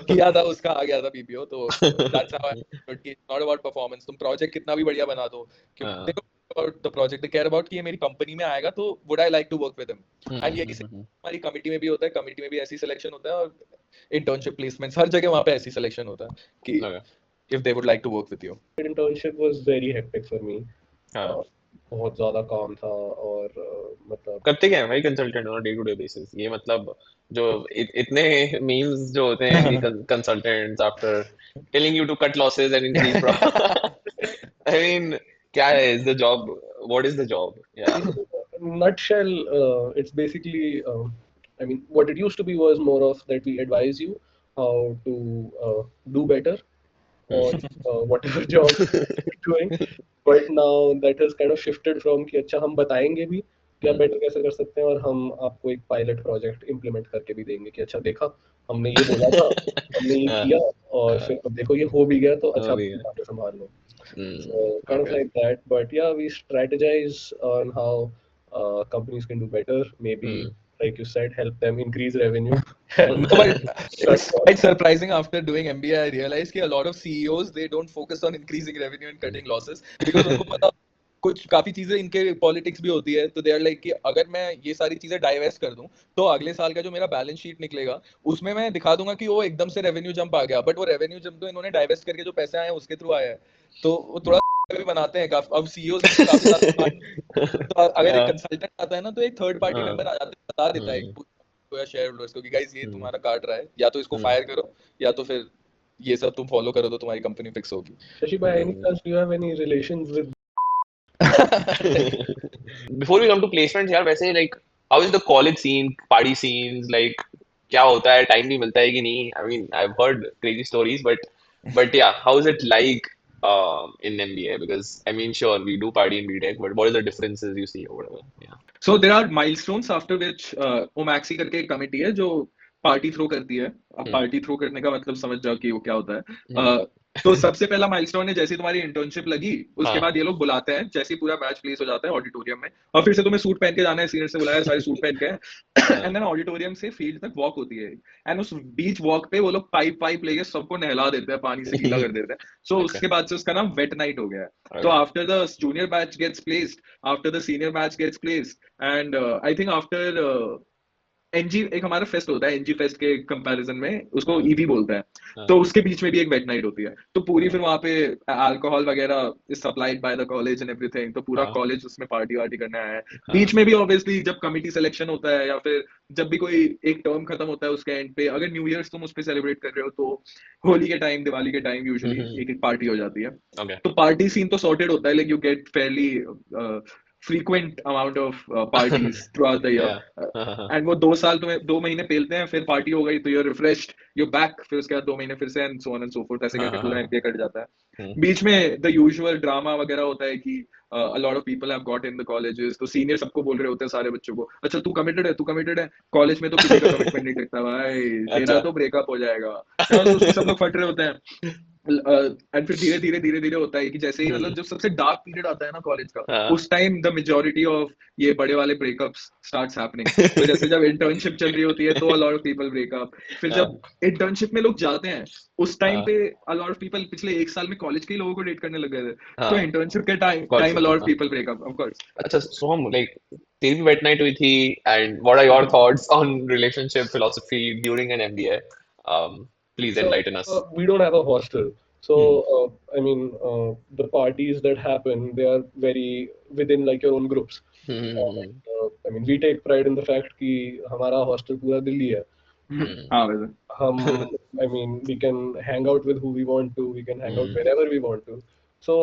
किया था उसका आ गया था पीपीओ। तो that's how I, it's not about performance, तुम प्रोजेक्ट कितना भी बढ़िया बना दो, क्योंकि देखो about the project, they care about कि ये मेरी कंपनी में आएगा तो would I like to work with him, and यही हमारी कमिटी में भी होता है। कमिटी में भी ऐसी सिलेक्शन होता है, और इंटर्नशिप प्लेसमेंट्स हर जगह वहाँ पे ऐसी सिलेक्शन होता है कि if they would like to work with you. Internship was very hectic for me. हाँ। बहुत ज्यादा काम था और मतलब करते क्या है भाई consultant on day to day basis? ये मतलब जो इतने मीम्स जो होते हैं कि consultants after telling you to cut losses and increase profit, I mean क्या है is the job, what is the job? या nutshell, it's basically, I mean, what it used to be was more of that we advise you how to do better on whatever job you're doing. But now that has kind of shifted from कि अच्छा हम बताएंगे भी कि आप better कैसे कर सकते हैं, और हम आपको एक पायलट प्रोजेक्ट इम्प्लीमेंट करके भी देंगे कि अच्छा देखा हमने ये बोला था, हमने ये किया, और फिर अब देखो ये हो भी गया, तो अच्छा भी है। आगे संभाल लो. So kind of Okay. like that. But yeah, we strategize on how companies can do better. Maybe, like you said, help them increase revenue. And No, but cut it's costs. quite surprising after doing MBA. I realized कि a lot of CEOs they don't focus on increasing revenue and cutting losses, because उनको पता कुछ काफी चीजें इनके politics भी होती है। तो दे आर लाइक कि अगर मैं ये सारी चीजें डाइवेस्ट कर दूं तो अगले साल का जो मेरा बैलेंस शीट निकलेगा उसमें मैं दिखा दूंगा कि वो एकदम से रेवेन्यू जंप आ गया, बट वो रेवेन्यू जंप तो इन्होंने डाइवेस्ट करके जो पैसे आए हैं उसके थ्रू आया है। तो वो थोड़ा भी बनाते हैं अब सीईओज काफी ज्यादा। तो अगर एक कंसल्टेंट आता है ना, तो एक थर्ड पार्टी मेंबर आ जाता है, बता देता है या शेयर होल्डर्स को कि गाइस ये तुम्हारा काट रहा है, या तो इसको फायर करो, या तो फिर ये सब तुम फॉलो करो तो तुम्हारी कंपनी फिक्स होगी। Shashi, by any chance, do you have any relations with? Before we come to placements यार, वैसे like how is the college scene, party scenes, like क्या होता है, टाइम भी मिलता है कि नहीं? I mean I've heard crazy stories, but yeah, how is it like in MBA? Because I mean sure we do party in BTech, but what are the differences you see or whatever? Yeah. So there are milestones after which ओमैक्सी करके एक committee है जो party throw करती है। अब party throw करने का मतलब समझ जाओ कि वो क्या होता है। तो सबसे पहला माइलस्टोन है जैसे तुम्हारी इंटर्नशिप लगी उसके बाद ये लोग बुलाते हैं, जैसे पूरा बैच प्लेस हो जाता है ऑडिटोरियम में, और फिर से तुम्हें सूट पहन के जाना है, सीनियर से बुलाया, सारे सूट पहन के, एंड देन ऑडिटोरियम से फील्ड तक वॉक होती है, एंड उस बीच वॉक पे वो लोग पाइप लेके सबको नहला देते हैं, पानी से गीला कर देते हैं। सो उसके बाद से उसका नाम वेट नाइट हो गया है। तो after the junior batch gets placed, after the senior batch gets placed, and I think after एनजी एक हमारा फेस्ट होता है, एनजी फेस्ट के कंपैरिजन में उसको हाँ। ईवी बोलते हैं, हाँ। तो उसके बीच में भी एक वेट नाइट होती है, तो पूरी फिर वहाँ पे अल्कोहल वगैरह is supplied by the college and everything, तो पूरा हाँ। कॉलेज उसमें पार्टी वार्टी करने आया है। हाँ। बीच में भी ऑब्वियसली जब कमिटी सिलेक्शन होता है या फिर जब भी कोई एक टर्म खत्म होता है उसके एंड पे, अगर न्यू ईयर्स तुम उस पे सेलिब्रेट कर रहे हो तो होली के टाइम, दिवाली के टाइम यूजुअली एक एक पार्टी हो जाती है। ओके। तो पार्टी सीन तो सॉर्टेड होता है, like you get Fairlie frequent amount of parties throughout the year. हाँ। एंड वो 2 साल तुम्हें 2 महीने पेलते हैं, फिर पार्टी हो गई तो यूर रिफ्रेश्ड, यू बैक, फिर उसके बाद 2 महीने फिर से and so on and so fourth, ऐसे करके पूरा एमबीए कट जाता है। हम्म। बीच में द यूजुअल ड्रामा वगैरह होता है कि a lot of people have got in the colleges, तो सीनियर सबको बोल रहे होते हैं सारे बच्चों को, अच्छा तू कमिटेड है, तू कमिटेड है। कॉलेज में तो किसी का कमिटमेंट नहीं टिकता भाई, तेरा अच्छा। तो ब्रेकअप हो जाएगा, तो उसमें सब लोग फट रहे होते हैं। एंड फिर धीरे धीरे होता है कि जैसे ही मतलब जब सबसे डार्क पीरियड आता है ना कॉलेज का, हाँ। उस टाइम द मेजोरिटी ऑफ ये बड़े वाले ब्रेकअप्स स्टार्ट्स हैपनिंग। तो जैसे जब इंटर्नशिप चल रही होती है तो a lot of people break up, फिर जब इंटर्नशिप में लोग जाते हैं उस टाइम हाँ। पे अ लॉट ऑफ पीपल पिछले 1 साल में कॉलेज के ही लोगों को डेट करने लग गए थे, हाँ। तो इंटर्नशिप के time Course, a lot of हाँ। People break up of course. अच्छा, so हम like तेरी भी वेट नाइट हुई थी, and what are your thoughts on relationship philosophy during an MBA? Um, please So enlighten us. we don't have a hostel. So I mean, the parties that happen, they are very within like your own groups. I mean, we take pride in the fact कि हमारा hostel पूरा दिल्ली है. हाँ वैसे हम, I mean, we can hang out with who we want to. We can hang out wherever we want to. So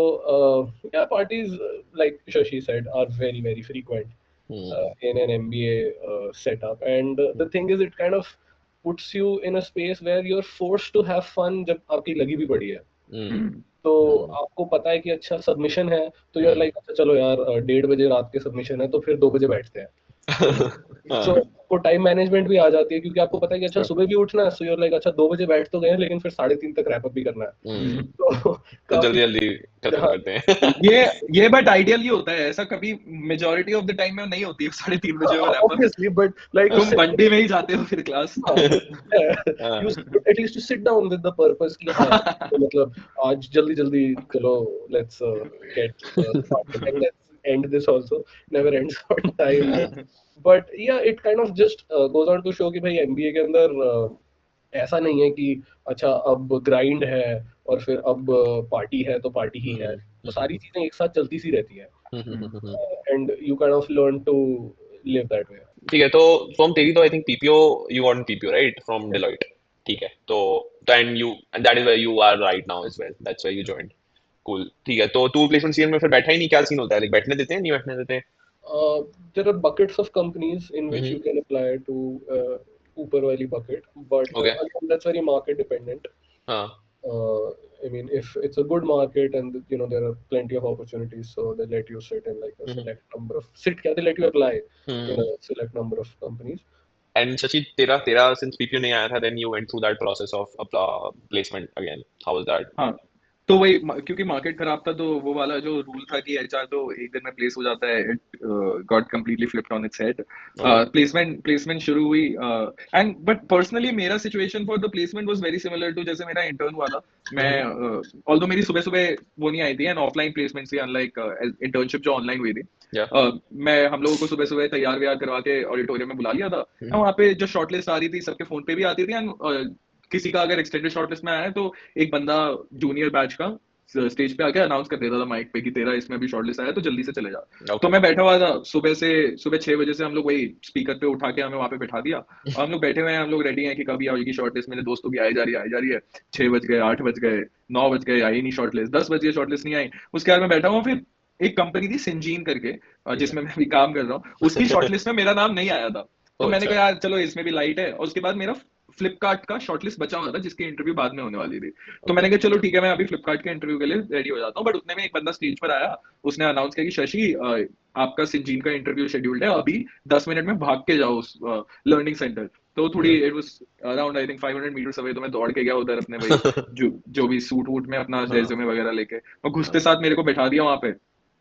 yeah, parties like Shashi said are very very frequent in an MBA setup. And the thing is, it kind of puts you in a space where you're forced to have fun जब आपकी लगी भी पड़ी है. तो आपको पता है कि अच्छा सबमिशन है, तो यार लाइक अच्छा चलो यार 1:30 बजे रात के सबमिशन है, तो फिर 2 बजे बैठते हैं. तो आपको टाइम मैनेजमेंट भी आ जाती है क्योंकि आपको पता है कि अच्छा सुबह भी उठना है, सो यार लाइक अच्छा 2 बजे बैठ तो गए हैं, लेकिन फिर 3:30 तक रैप अप भी करना है. तो तो काफी जल्दी जल्दी खत्म हाँ, करते हैं। ये बट आइडियली होता है ऐसा, कभी मेजोरिटी ऑफ द टाइम में नहीं होती है 3:30 बजे वो wrap up. obviously, but like तुम वनडे में ही जाते हो फिर class. you at least to sit down with the purpose कि हाँ तो मतलब आज जल्दी जल्दी चलो let's get started and let's end this also, never ends on time. But yeah, it kind of just goes on to show कि भाई MBA के अंदर ऐसा नहीं है कि अच्छा अब ग्राइंड है और फिर अब पार्टी है तो पार्टी ही है, तो सारी चीजें एक साथ चलती सी रहती हैं and you kind of learn to live that way. ठीक है, तो हम तेरी तो I think PPO, you got PPO right from Deloitte. ठीक है, तो and you and that is where you are right now as well, that's where you joined. Cool, ठीक है, तो तू प्लेसमेंट सीजन में फिर बैठा ही नहीं, क्या सीन होता है, लाइक बैठने देते हैं नहीं बैठने देते? There are buckets of companies in which you can apply to ऊपर वाली bucket, but Okay. again, that's very market dependent. हाँ। I mean, if it's a good market and you know there are plenty of opportunities, so they let you sit in like a select number of they let you apply in a select number of companies. And Shashi, तेरा since PPO नहीं आया था, then you went through that process of placement again, how was that? हाँ, तो वही क्योंकि market खराब था, तो वो वाला जो रूल था कि एचआर तो एक दिन में प्लेस हो जाता है, it got completely flipped on its head. Placement शुरू हुई, एंड बट पर्सनली मेरा situation for the placement was very similar to जैसे मेरा इंटर्न हुआ था। मैं ऑल्दो मेरी सुबह सुबह वो नहीं आई थी, एंड ऑफलाइन प्लेसमेंट थी, अनलाइक इंटर्नशिप जो ऑनलाइन हुई थी। मैं हम लोगों को सुबह सुबह तैयार व्यार करवा के ऑडिटोरियम में बुला लिया था, वहाँ पे जो शॉर्टलिस्ट आ रही थी सबके फोन पे भी आती थी, एंड किसी का अगर एक्सटेंडेड शॉर्टलिस्ट में आया है तो एक बंदा जूनियर बैच का स्टेज पे आके अनाउंस कर देता था माइक पे कि तेरा इसमें भी शॉर्टलिस्ट आया तो जल्दी से चले जा। तो मैं बैठा हुआ था सुबह 6 बजे से, हम लोग वही स्पीकर पे उठा के हमें वहां पे बैठा दिया, और हम लोग बैठे हुए हैं, हम लोग रेडी हैं कि कभी आएगी शॉर्टलिस्ट। मेरे दोस्तों की आई जा रही है। 6 बज गए, 8 बज गए, 9 बज गए, आई नहीं शॉर्टलिस्ट, 10 बज गए, शॉर्टलिस्ट नहीं आई। उसके बाद मैं बैठा हूँ, फिर एक कंपनी थी सिंजीन करके जिसमें मैं भी काम कर रहा हूँ, उसकी शॉर्टलिस्ट में मेरा नाम नहीं आया था। तो मैंने कहा यार चलो इसमें भी लाइट है, और उसके बाद मेरा फ्लिपकार्ट का शॉर्टलिस्ट बचा हुआ था जिसकी इंटरव्यू बाद में होने वाली थी। तो मैंने कहा चलो ठीक है, मैं अभी फ्लिपकार्ट के इंटरव्यू के लिए रेडी हो जाता हूँ। बट उतने में एक बंदा स्टेज पर आया, उसने अनाउंस किया कि शशि आपका सिंजीन का इंटरव्यू शेड्यूल्ड है, अभी 10 मिनट में भाग के जाओ उस लर्निंग सेंटर। तो थोड़ी it was around I think 500 metres away, तो मैं दौड़ के गया उधर अपने भाई जो भी सूट वूट में अपना रेज्यूमे वगैरह लेके, और घुसते साथ मेरे को बैठा दिया वहां पे।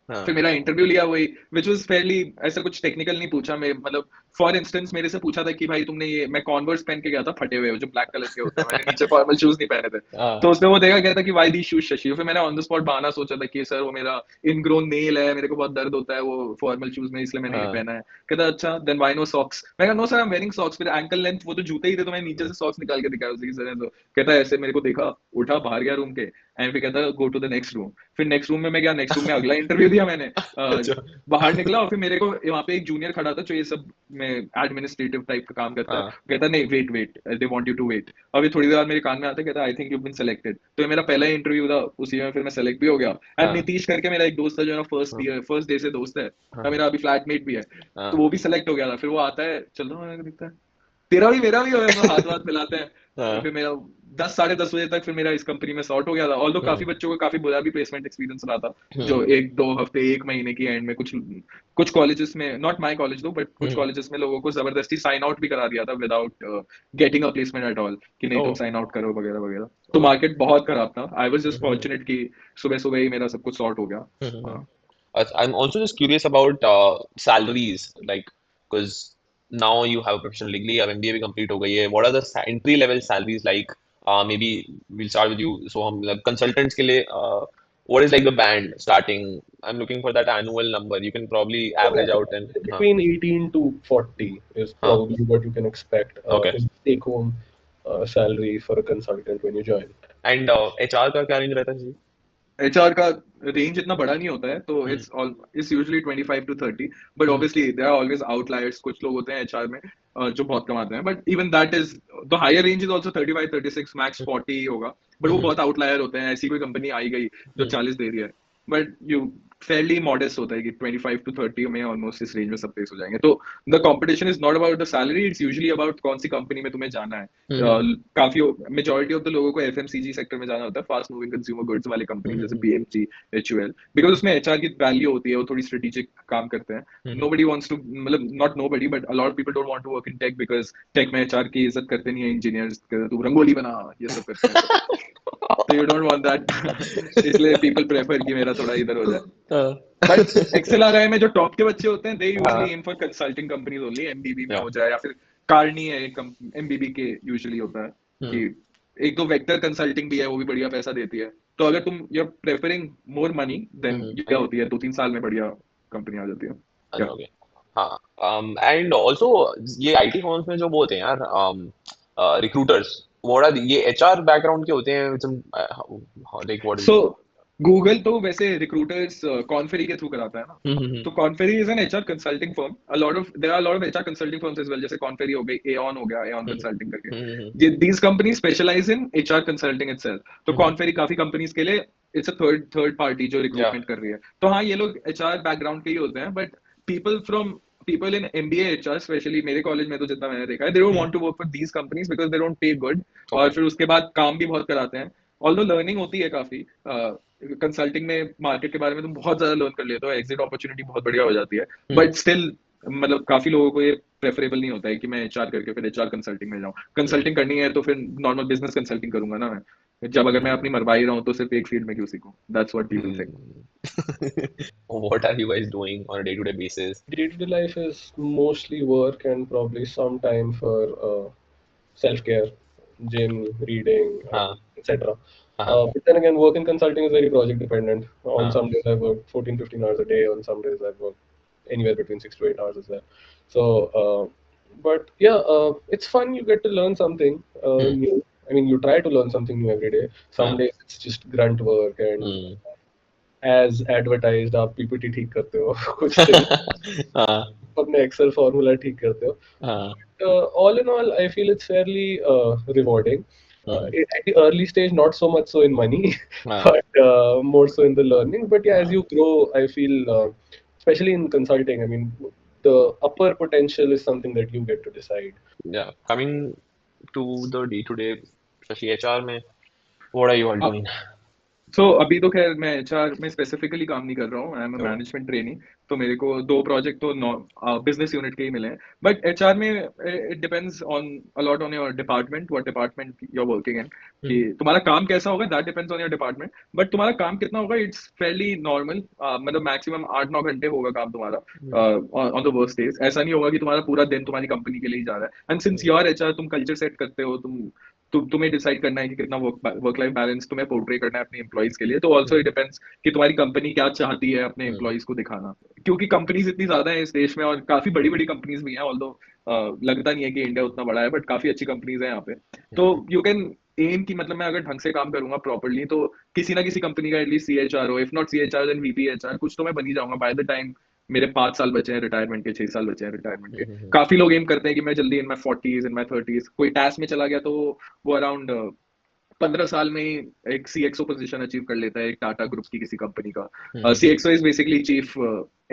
हाँ फिर मेरा इंटरव्यू लिया वही, विच वाज फेयरली, ऐसा कुछ टेक्निकल नहीं पूछा, मैं मतलब फॉर इंस्टेंस मेरे से पूछा था कि भाई तुमने ये, मैं कॉन्वर्स पहन के गया था फटे हुए जो ब्लैक कलर के होते हैं, मैंने नीचे फॉर्मल शूज नहीं पहने थे। हाँ तो उसने वो देखा, कहता कि वाई दी शूज शशि, फिर मैंने ऑन द स्पॉट बहाना सोचा था कि सर वो मेरा इनग्रोन नेल है, मेरे को बहुत दर्द होता है वो फॉर्मल शूज में, इसलिए मैंने ये हाँ पहना है। कहता अच्छा देन व्हाई नो सॉक्स, मैं कहा no sir I am wearing socks, फिर एंकल लेंथ वो तो जूते ही थे, तो मैंने नीचे से सॉक्स निकाल के दिखाया उसे कि सर तो। कहता ऐसे मेरे को देखा, उठा बाहर गया रूम के, एंड फिर कहता go to the next room. फिर नेक्स्ट रूम में मैं गया, नेक्स्ट रूम में अगला इंटरव्यू दिया मैंने। अच्छा बाहर निकला और फिर मेरे को वहां पे एक जूनियर खड़ा था जो ये सब में एडमिनिस्ट्रेटिव टाइप का काम करता है। हाँ कहता नहीं wait wait, they want you to wait. अभी थोड़ी देर बाद मेरे कान में आता है, कहता I think you been selected. तो ये मेरा पहला इंटरव्यू था, उसी में फिर मैं सेलेक्ट भी हो गया। एंड हाँ नीतीश करके मेरा एक दोस्त है जो ना हाँ फर्स्ट डे से दोस्त है, हाँ मेरा अभी फ्लैटमेट भी है। तो हाँ वो भी सेलेक्ट हो गया था। फिर वो आता है, चल रहा है, दिखता है तेरा भी मेरा भी हो, तो हाथ वाथ मिलाते हैं। हाँ फिर मेरा 10 साढ़े 10 बजे तक फिर मेरा इस कंपनी में सॉर्ट हो गया था। ऑल्दो काफी हम्म बच्चों को काफी बुरा भी प्लेसमेंट एक्सपीरियंस रहा था, जो हम्म 1 2 हफ्ते 1 महीने की एंड में कुछ कुछ कॉलेजेस में, नॉट माय कॉलेज दो, बट कुछ हम्म कॉलेजेस में लोगों को जबरदस्ती साइन आउट भी करा दिया था without getting a placement at all, कि नहीं ओ तुम साइन आउट करो वगैरह वगैरह। तो ओ मार्केट बहुत खराब था। I was just hmm fortunate कि सुबह सुबह ही मेरा सब कुछ सॉर्ट हो गया। हम्म हाँ। I'm also just curious about salaries, like, because now you have a professional degree, you have MBA भी complete हो गई है. What are the entry level salaries like? Maybe we'll start with you. So हम like consultants के लिए what is like the band starting? I'm looking for that annual number. You can probably average out and Between 18 to 40 is हाँ probably what you can expect okay. is take home salary for a consultant when you join. And HR का क्या range रहता है जी? HR का range इतना बड़ा नहीं होता है, तो hmm it's usually 25 to 30, but hmm obviously there are always outliers. कुछ लोग होते हैं एचआर में जो बहुत कमाते हैं, but even that is the higher range is also 35 36, max 40 होगा। बट वो हम्म बहुत आउटलायर होते हैं, ऐसी कोई कंपनी आई गई जो हम्म 40 दे रही है। बट यू फेयरली मॉडेस्ट होता है कि 25 to 30 में ऑलमोस्ट इस रेंज में सब प्लेस हो जाएंगे। तो the competition is not about the salary, it's usually about कौन सी कंपनी में तुम्हें जाना है। हम्म काफी मेजोरिटी ऑफ द लोगों को एफएमसीजी सेक्टर में जाना होता है, फास्ट मूविंग कंज्यूमर गुड्स वाली कंपनी जैसे हम्म बीएमसी, एचयूएल, बिकॉज उसमें एचआर की वैल्यू होती है, वो थोड़ी स्ट्रेटेजिक काम करते हैं। हम्म नोबडी वांट्स टू, मतलब not nobody but a lot of people don't want to work in tech, because tech में एचआर की इज्जत करते नहीं है। इंजीनियर्स तू रंगोली बना, ये सब करते हैं, तो यू डोंट वांट दैट। इसलिए पीपल प्रेफर कि मेरा थोड़ा इधर हो जाए। बट एक्सेल आर आई में जो टॉप के बच्चे होते हैं, दे यूजुअली हाँ aim for consulting companies only. MBB में या हो जाए या फिर कार्नी है एक, एमबीबी के यूजुअली होता है कि हम्म एक दो वेक्टर कंसल्टिंग भी है, वो भी बढ़िया पैसा देती है। तो अगर तुम you are preferring more money, then hmm क्या होती है, 2 3 साल में बढ़िया कंपनी आ जाती है। अच्छा क्या ओके हाँ एंड ऑल्सो ये आईटी फर्म्स में जो वो होते हैं यार रिक्रूटर्स व्हाट आर ये एचआर बैकग्राउंड के होते हैं लाइक व्हाट सो गूगल तो वैसे रिक्रूटर्स कॉन्फेरी के थ्रू कराता है ना। इज तो Korn Ferry is an HR consulting firm. A lot of there are lot of HR consulting firms as well, जैसे कॉन्फेरी हो गई, एऑन हो गया, एऑन कंसल्टिंग करके, these company specialize in HR consulting itself. तो कॉन्फेरी काफी companies के लिए इट्स अ थर्ड पार्टी जो या रिक्रूटमेंट कर रही है। तो हाँ, ये लोग एचआर बैकग्राउंड के ही होते हैं, but people from people in MBA HR specially मेरे कॉलेज में तो जितना मैंने देखा है, they don't want to work for these companies because they don't pay good. और ओके फिर उसके बाद काम भी बहुत कराते हैं। ऑल्दो लर्निंग होती है काफी, कंसल्टिंग में मार्केट के बारे में तुम बहुत ज्यादा लर्न कर लेते हो, एग्जिट अपॉर्चुनिटी बहुत बढ़िया हो जाती है। बट स्टिल मतलब काफी लोगों को ये प्रेफरेबल नहीं होता है कि मैं एचआर करके फिर एचआर कंसल्टिंग में जाऊं। कंसल्टिंग करनी है तो फिर नॉर्मल बिजनेस कंसल्टिंग करूंगा ना मैं, जब अगर मैं अपनी मरवा ही रहा हूँ तो सिर्फ एक फील्ड में क्यों सीखूं। That's what people think. what are you guys doing on a day-to-day basis Day-to-day life is mostly work and probably some time for self-care, gym, reading, हाँ etc. हाँ But then again, work in consulting is very project dependent. On हाँ some days I work 14, 15 hours a day. On some days I work anywhere between 6 to 8 hours as well. So, but yeah, it's fun. You get to learn something hmm new. I mean, you try to learn something new every day. Some हाँ days it's just grunt work and hmm as advertised आप PPT ठीक करते हो कुछ दिन हाँ अपने Excel formula ठीक करते हो. हाँ All in all, I feel it's fairly rewarding. Hmm At the early stage, not so much so in money, हाँ but more so in the learning. But yeah, as you grow, I feel, especially in consulting, I mean, the upper potential is something that you get to decide. yeah coming to the day-to-day especially HR में what are you all doing सो अभी तो खैर मैं HR में specifically काम नहीं कर रहा हूँ, I am a management trainee. तो मेरे को 2 प्रोजेक्ट तो बिजनेस यूनिट के ही मिले हैं, बट एचआर में it depends on a lot on your department, what department you are working in, कि तुम्हारा काम कैसा होगा, that depends on your department. But तुम्हारा काम कितना होगा, इट्स फेयरली नॉर्मल, मतलब मैक्सिमम 8-9 घंटे होगा काम तुम्हारा ऑन द वर्स्ट डेज। ऐसा नहीं होगा कि तुम्हारा पूरा दिन तुम्हारी कंपनी के लिए ही जा रहा है। And since you are HR, तुम कल्चर सेट करते हो, तुम्हें डिसाइड करना है कि कितना वर्क लाइफ बैलेंस तुम्हें पोर्ट्रे करना है अपने एम्प्लॉइज के लिए। तो ऑल्सो इट डिपेंड्स कि तुम्हारी कंपनी क्या चाहती है अपने एम्प्लॉइज को दिखाना, क्योंकि कंपनीज इतनी ज्यादा है इस देश में, और काफी बड़ी बड़ी कंपनीज भी हैं, ऑल्दो लगता नहीं है कि इंडिया उतना बड़ा है, बट काफी अच्छी कंपनीज है यहाँ पे। तो यू कैन एम की, मतलब मैं अगर ढंग से काम करूंगा प्रॉपरली, तो किसी ना किसी कंपनी का एटलीस्ट सीएचआर हो, if not CHR then VP HR, कुछ तो मैं बन ही जाऊंगा बाय द टाइम मेरे 5 साल बचे हैं रिटायरमेंट के, 6 साल बचे हैं रिटायरमेंट के। काफी लोग एम करते हैं कि मैं जल्दी इन माई 40s, इन माई 30s, कोई टैक्स में चला गया तो वो अराउंड 15 साल में ही एक सीएक्सओ पोजीशन अचीव कर लेता है एक टाटा ग्रुप की किसी कंपनी का। CXO is basically chief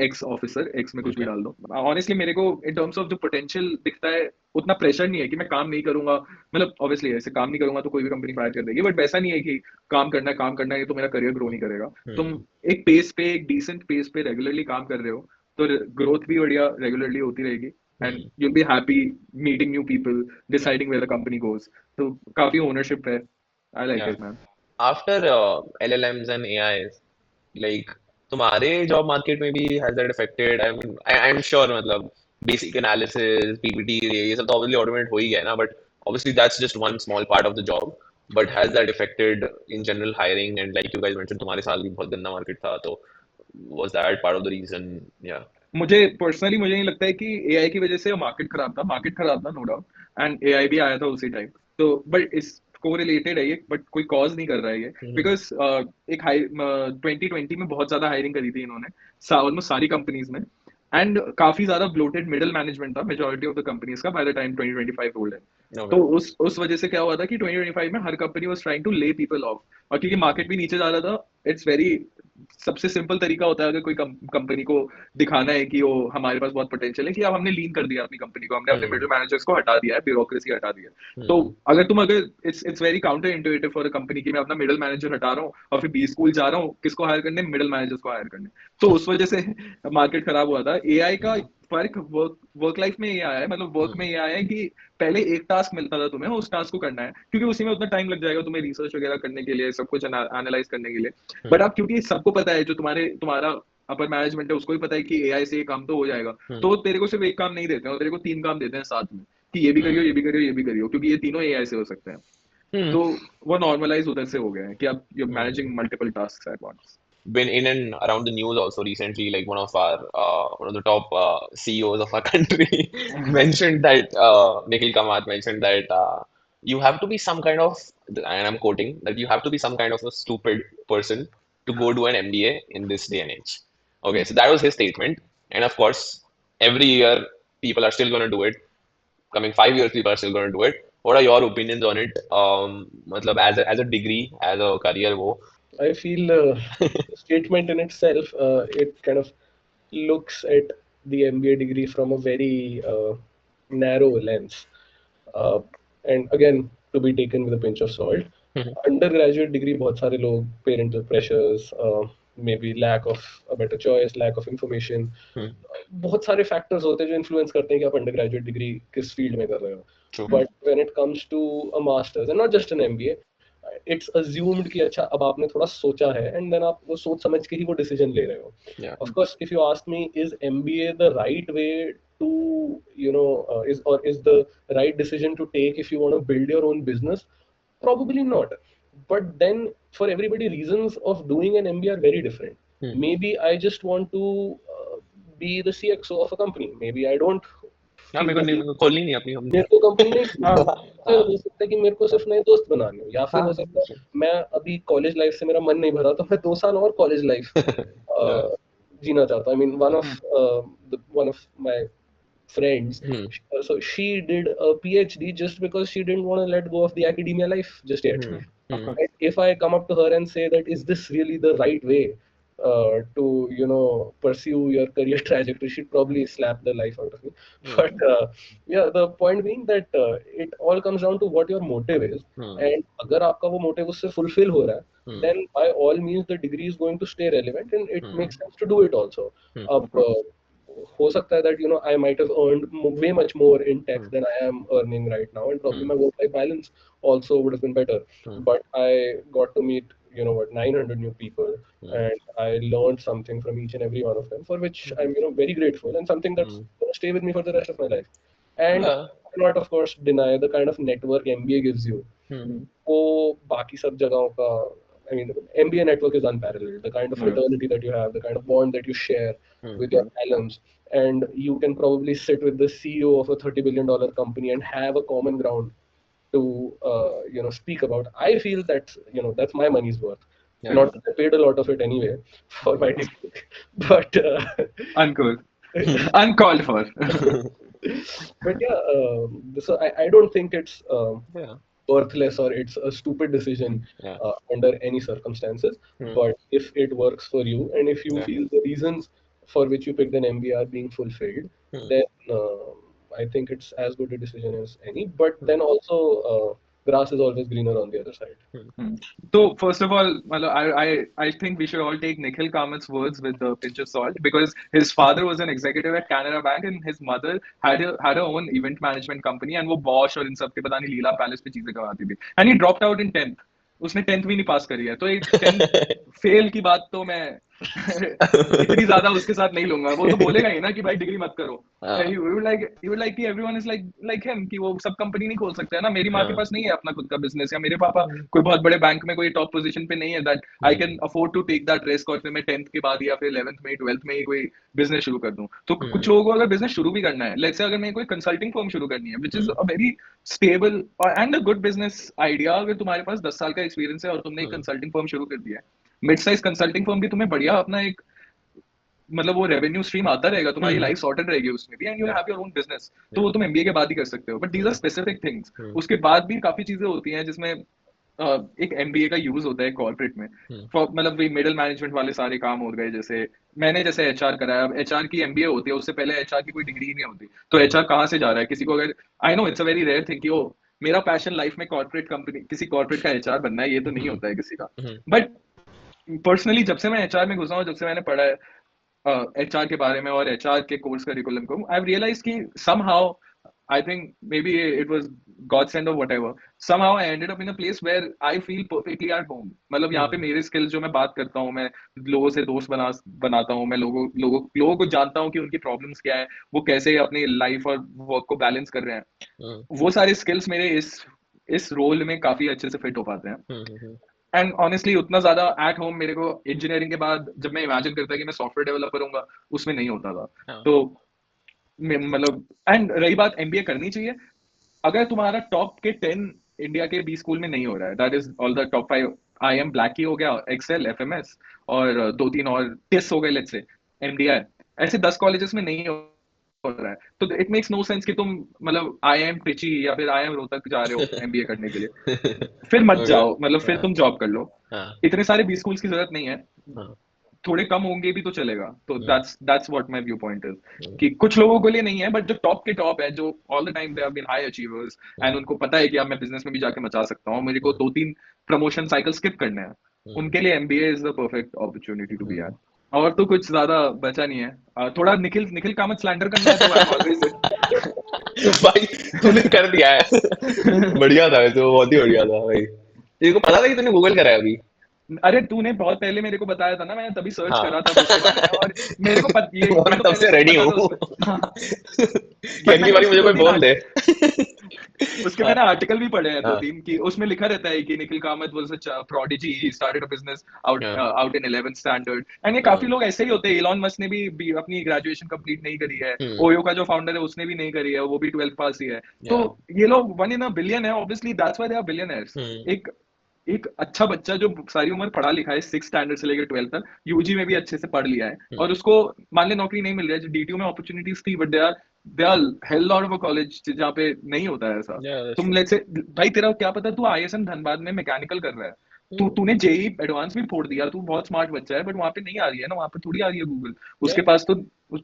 x officer, x में कुछ भी डाल दो। ऑनेस्टली मेरे को in terms of the potential दिखता है, उतना प्रेशर नहीं है कि मैं काम नहीं करूंगा। मतलब ऑब्वियसली ऐसे काम नहीं करूंगा तो कोई भी कंपनी फायर कर देगी, बट वैसा नहीं है कि काम करना है, काम करना है, तो मेरा करियर ग्रो नहीं करेगा। तुम एक पेस पे, एक डिसेंट पेस पे रेगुलरली काम कर रहे हो, तो ग्रोथ भी बढ़िया रेगुलरली होती रहेगी, and you'll be happy meeting new people, deciding where the company goes. तो काफी ओनरशिप है। I like Yeah. it, man. After LLMs and AIs, like तुम्हारे job market में भी has that affected? I mean, I'm sure मतलब basic analysis, PPT ये सब तो obviously automate हो ही गया है ना, but obviously that's just one small part of the job. But has that affected in general hiring? And like you guys mentioned, तुम्हारे साल भी बहुत गंदा market था, तो was that part of the reason? Yeah. मुझे पर्सनली मुझे नहीं लगता है कि एआई की वजह से मार्केट खराब था, मार्केट खराब था नो डाउट, एंड एआई भी आया था उसी टाइम। तो बट इस को रिलेटेड है ये, बट कोई कॉज नहीं कर रहा है ये, बिकॉज एक हाई 2020 में बहुत ज्यादा हायरिंग करी थी इन्होंने ऑलमोस्ट सारी कंपनीज में, एंड काफी ज्यादा ब्लोटेड मिडिल मैनेजमेंट था मेजोरिटी ऑफ द कंपनीज का बाय द टाइम 2025 रोल्ड है। तो उस वजह से क्या हुआ था कि 2025 में हर कंपनी वाज ट्राइंग टू ले पीपल ऑफ, और क्योंकि मार्केट भी नीचे जा रहा था, इट्स वेरी सबसे सिंपल तरीका होता है अगर कोई कंपनी को दिखाना है कि वो हमारे पास बहुत पोटेंशियल है, कि अब हमने लीन कर दिया अपनी कंपनी को, हमने अपने मिडिल मैनेजर्स को हटा दिया है, ब्यूरोक्रेसी हटा दिया। तो अगर it's very counter intuitive for a company कि मैं अपना मिडिल मैनेजर हटा रहा हूँ और फिर बी स्कूल जा रहा हूँ किसको हायर करने, मिडिल मैनेजर्स को हायर करने। तो उस वजह से मार्केट खराब हुआ था। एआई का फर्क वर्क लाइफ में ये आया है, मतलब वर्क में ये आया है कि पहले एक टास्क मिलता था तुम्हें, उस टास्क को करना है, क्योंकि उसी में उतना टाइम लग जाएगा तुम्हें रिसर्च वगैरह करने के लिए, सब कुछ एनालाइज करने के लिए। बट अब क्योंकि सबको पता है, जो तुम्हारा अपर मैनेजमेंट है उसको भी पता है कि एआई से ये काम तो हो जाएगा, तो तेरे को सिर्फ एक काम नहीं देते हैं, तेरे को 3 काम देते हैं साथ में, कि ये भी करियो, ये भी करियो, ये भी करियो, क्योंकि ये तीनों एआई से हो सकते हैं। तो वो नॉर्मलाइज उधर से हो गया है कि अब you managing multiple tasks at once. Been in and around the news also recently, like one of the top CEOs of our country mentioned that Nikhil Kamath mentioned that you have to be some kind of, and I'm quoting, that you have to be some kind of a stupid person to go do an MBA in this day and age. Okay, so that was his statement, and of course, every year people are still going to do it. Coming 5 years, people are still going to do it. What are your opinions on it? मतलब as a degree, as a career, वो. I feel the statement in itself, it kind of looks at the MBA degree from a very narrow lens. Uh, and again, to be taken with a pinch of salt. Undergraduate degree, बहुत सारे लोग, parental pressures, maybe lack of a better choice, lack of information, बहुत सारे factors होते हैं जो influence करते हैं कि आप undergraduate degree किस field में कर रहे हो. True. But when it comes to a master's and not just an MBA, it's assumed कि अच्छा अब आपने थोड़ा सोचा है, and then आप वो सोच समझ के ही वो decision ले रहे हो. Yeah. Of course, if you ask me, is MBA the right way to, is the right decision to take if you want to build your own business? Probably not. But then for everybody, reasons of doing an MBA are very different. Maybe I just want to be the CXO of a company. Maybe I don't. हाँ मेरे को खोलनी नहीं अपनी मेरे को company नहीं फिर हो सकता है कि मेरे को सिर्फ नए दोस्त बनाने हो, या फिर हो सकता है मैं अभी कॉलेज लाइफ से मेरा मन नहीं भरा तो मैं 2 साल और कॉलेज लाइफ जीना चाहता हूँ. I mean, one of my friends, so she did a PhD just because she didn't want to let go of the academia life just yet. If I come up to her and say that is this really the right way to pursue your career trajectory, she'd probably slap the life out of me. But yeah, the point being that it all comes down to what your motive is. And अगर आपका वो motive उससे fulfill हो रहा है, then by all means the degree is going to stay relevant and it makes sense to do it also. अब हो सकता है that I might have earned way much more in tech than I am earning right now, and probably my work-life balance also would have been better. But I got to meet 900 new people, and I learned something from each and every one of them, for which I'm very grateful, and something that's going to stay with me for the rest of my life. And Yeah. I cannot, of course, deny the kind of network MBA gives you. वो बाकी सब जगहों का, I mean, MBA network is unparalleled. The kind of fraternity that you have, the kind of bond that you share with your alums, and you can probably sit with the CEO of a $30 billion company and have a common ground to speak about. I feel that's my money's worth. Yeah. Not that I paid a lot of it anyway for my degree, but Uncool. Uncalled for. but yeah, so I don't think it's Yeah. worthless or it's a stupid decision Yeah. under any circumstances. But if it works for you, and if you Yeah. feel the reasons for which you picked an MBA are being fulfilled, then I think it's as good a decision as any. But then also, grass is always greener on the other side. So first of all, I think we should all take Nikhil Kamat's words with a pinch of salt, because his father was an executive at Canara Bank and his mother had her own event management company, and वो Bosch और इन सब के पता नहीं लीला palace पे चीजें करवाती थी, and he dropped out in 10th. उसने 10th भी नहीं पास करी है, तो एक 10th फेल की बात तो मैं इतनी ज्यादा उसके साथ नहीं लूंगा. वो तो बोलेगा ही ना कि भाई डिग्री मत करो. He would like कि everyone is like him, कि वो सब कंपनी नहीं खोल सकते है ना. मेरी माँ के पास नहीं है अपना खुद का बिजनेस, या मेरे पापा कोई बहुत बड़े बैंक में कोई टॉप पोजीशन पे नहीं है that I can afford to take that risk, और फिर मैं 10th के बाद या फिर 11th में 12th में ही कोई बिजनेस शुरू कर दूं. तो कुछ लोगों को अगर बिजनेस शुरू भी करना है, लेट्स से अगर मैं कोई कंसल्टिंग फर्म शुरू करनी है, which is a very stable and a good business idea, अगर तुम्हारे पास 10 साल का एक्सपीरियंस है और तुमने एक कंसल्टिंग फर्म शुरू कर दिया है, मिड साइज कंसल्टिंग फर्म भी तुम्हें बढ़िया अपना एक मतलब वो रेवेन्यू स्ट्रीम आता रहेगा, तुम्हारी लाइफ सॉर्टेड रहेगी उसमें भी, and you have your own business. तो वो तुम एमबीए के बाद ही कर सकते हो, but these are specific things. उसके बाद भी काफी चीजें होती हैं जिसमें एक एमबीए का यूज होता है कॉर्पोरेट में. मतलब मिडिल मैनेजमेंट वाले सारे काम हो गए, जैसे एचआर कराया. अब एचआर की एमबीए होती है, उससे पहले एचआर की कोई डिग्री नहीं होती, तो एचआर कहाँ से जा रहा है किसी को. अगर I know it's a very rare thing कि ओ मेरा पैशन लाइफ में कॉर्पोरेट कंपनी किसी कॉर्पोरेट का एचआर बनना है, ये तो नहीं होता है किसी का. बट पर्सनली जब से मैं एचआर में घुसा हूँ, जब से मैंने पढ़ा है एचआर के बारे में और एचआर के कोर्स करिकुलम को, आई हैव रियलाइज्ड कि somehow I think maybe it was God send or whatever. Somehow I ended up in a place where I feel perfectly at home. मतलब यहाँ पे मेरे skills जो मैं बात करता हूँ, मैं लोगों से दोस्त बनाता हूँ, मैं लोगों को जानता हूँ कि उनकी प्रॉब्लम्स क्या है, वो कैसे अपनी लाइफ और वर्क को बैलेंस कर रहे हैं. वो सारे स्किल्स मेरे इस रोल में काफी अच्छे से फिट हो पाते हैं. एंड ऑनेस्टली उतना ज्यादा एट होम मेरे को इंजीनियरिंग के बाद जब मैं इमेजिन करता कि मैं सॉफ्टवेयर डेवलपर होऊंगा, उसमें नहीं होता था. तो मतलब एंड रही बात एमबीए करनी चाहिए, अगर तुम्हारा टॉप के 10 इंडिया के 20 स्कूल में नहीं हो रहा है, that is all the top 5 IIM black की हो गया, एक्सेल, एफएमएस और 2-3 और टिस हो गए, लेट्स से एमडीआई, ऐसे 10 कॉलेजेस में नहीं हो रहा है, तो इट मेक्स नो सेंस कि तुम मतलब IIM ट्रिची या फिर IIM रोहतक जा रहे हो एमबीए करने के लिए. फिर मत जाओ, मतलब फिर तुम जॉब कर लो. इतने सारे 20 स्कूल्स की जरूरत नहीं है, थोड़े कम होंगे भी तो चलेगा. तो that's what my view point is, कि कुछ लोगों के लिए नहीं है, बट जो टॉप के टॉप है, जो all the time they have been high achievers and उनको पता है कि अब मैं बिजनेस में भी जाके मचा सकता हूँ, मेरे को 2-3 प्रमोशन साइकिल स्किप करने हैं, उनके लिए MBA is the perfect opportunity to be had. और तो कुछ ज्यादा बचा नहीं है. थोड़ा निखिल कामत स्लैंडर करना है तो आई एम ऑलवेज भाई तूने कर दिया है. बढ़िया था वैसे, वो बहुत ही बढ़िया था भाई. तेरे को पता था कि तूने गूगल करा है अभी? अरे तूने बहुत पहले मेरे को बताया था ना, मैंने तभी सर्च हाँ. करा था उसके बारे में, और मेरे को ये मैं तो तब से पहले रेडी पता था हूँ कि बट अगली मैंने बारी उसके मुझे कोई 2-3 बोल दे. उसके मैंने आर्टिकल भी पढ़े हैं हाँ. 2-3 कि उसमें लिखा रहता है कि Nikhil Kamat was a prodigy, he started a business out in 11th standard, and ये काफी लोग ऐसे ही होते हैं. इलॉन मस्क ने भी अपनी ग्रेजुएशन कंप्लीट नहीं करी है, ओयो का जो फाउंडर है उसने भी नहीं करी है, वो भी 12th पास ही है. तो ये लोग 1 in a billion है, obviously that's why they are billionaires. एक अच्छा बच्चा जो सारी उम्र पढ़ा लिखा है 6th स्टैंडर्ड से लेकर 12th तक, यूजी में भी अच्छे से पढ़ लिया है, और उसको मान ले नौकरी नहीं मिल रही है, जो डीटीयू में अपॉर्चुनिटीज थी, but they are hell lot of a college जहाँ पे नहीं होता है ऐसा. तुम लेट्स से भाई तेरा क्या पता तू आईएसएम धनबाद में मैकेनिकल कर रहा है, तूने जेई एडवांस भी फोड़ दिया, तू बहुत स्मार्ट बच्चा है, बट वहां पे नहीं आ रही है ना, वहां पे थोड़ी आ रही है गूगल। उसके Yeah. पास तो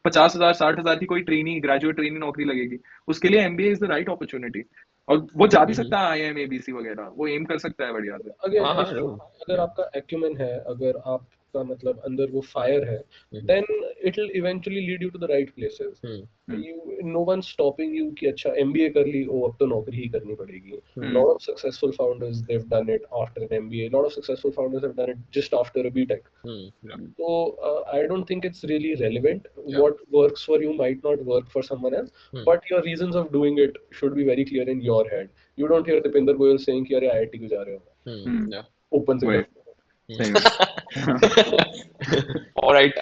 50,000 60,000 की कोई ट्रेनिंग, ग्रेजुएट ट्रेनिंग नौकरी लगेगी, उसके लिए MBA is the right opportunity. और वो जा भी सकता है आईआईएम एबीसी वगैरह, वो एम कर सकता है बढ़िया से। अगेन हाँ हाँ if जरूर। अगर आपका acumen है, अगर आपका मतलब अंदर वो फायर है, then it will eventually lead you to the right places. No one's stopping you कि अच्छा MBA कर ली, ओ अब तो नौकरी ही करनी पड़ेगी. Lot of successful founders, they've done it after an MBA. Lot of successful founders have done it just after a BTech. Yeah. So I don't think it's really relevant. Yeah. What works for you might not work for someone else, but your reasons of doing it should be very clear in your head. You don't hear Dipinder Goyal saying कि अरे IIT क्यों जा रहे हो? Yeah. Open से वही, कर. सही में। All right.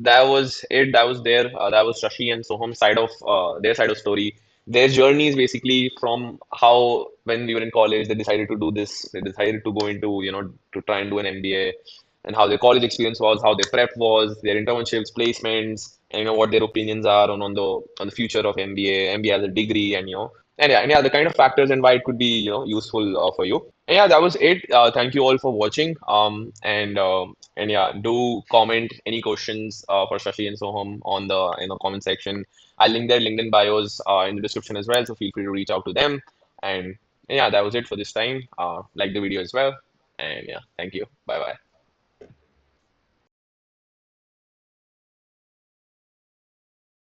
That was it. That was there. That was Shashi and Soham side of their side of story. Their journey is basically from how when we were in college they decided to do this. They decided to go into to try and do an MBA, and how their college experience was, how their prep was, their internships, placements, and what their opinions are on the future of MBA, MBA as a degree, and the kind of factors and why it could be useful for you. And yeah, that was it. Thank you all for watching. And yeah, do comment any questions for Shashi and Soham on the comment section. I'll link their LinkedIn bios in the description as well, so feel free to reach out to them. And yeah, that was it for this time. Like the video as well. And yeah, thank you. Bye bye.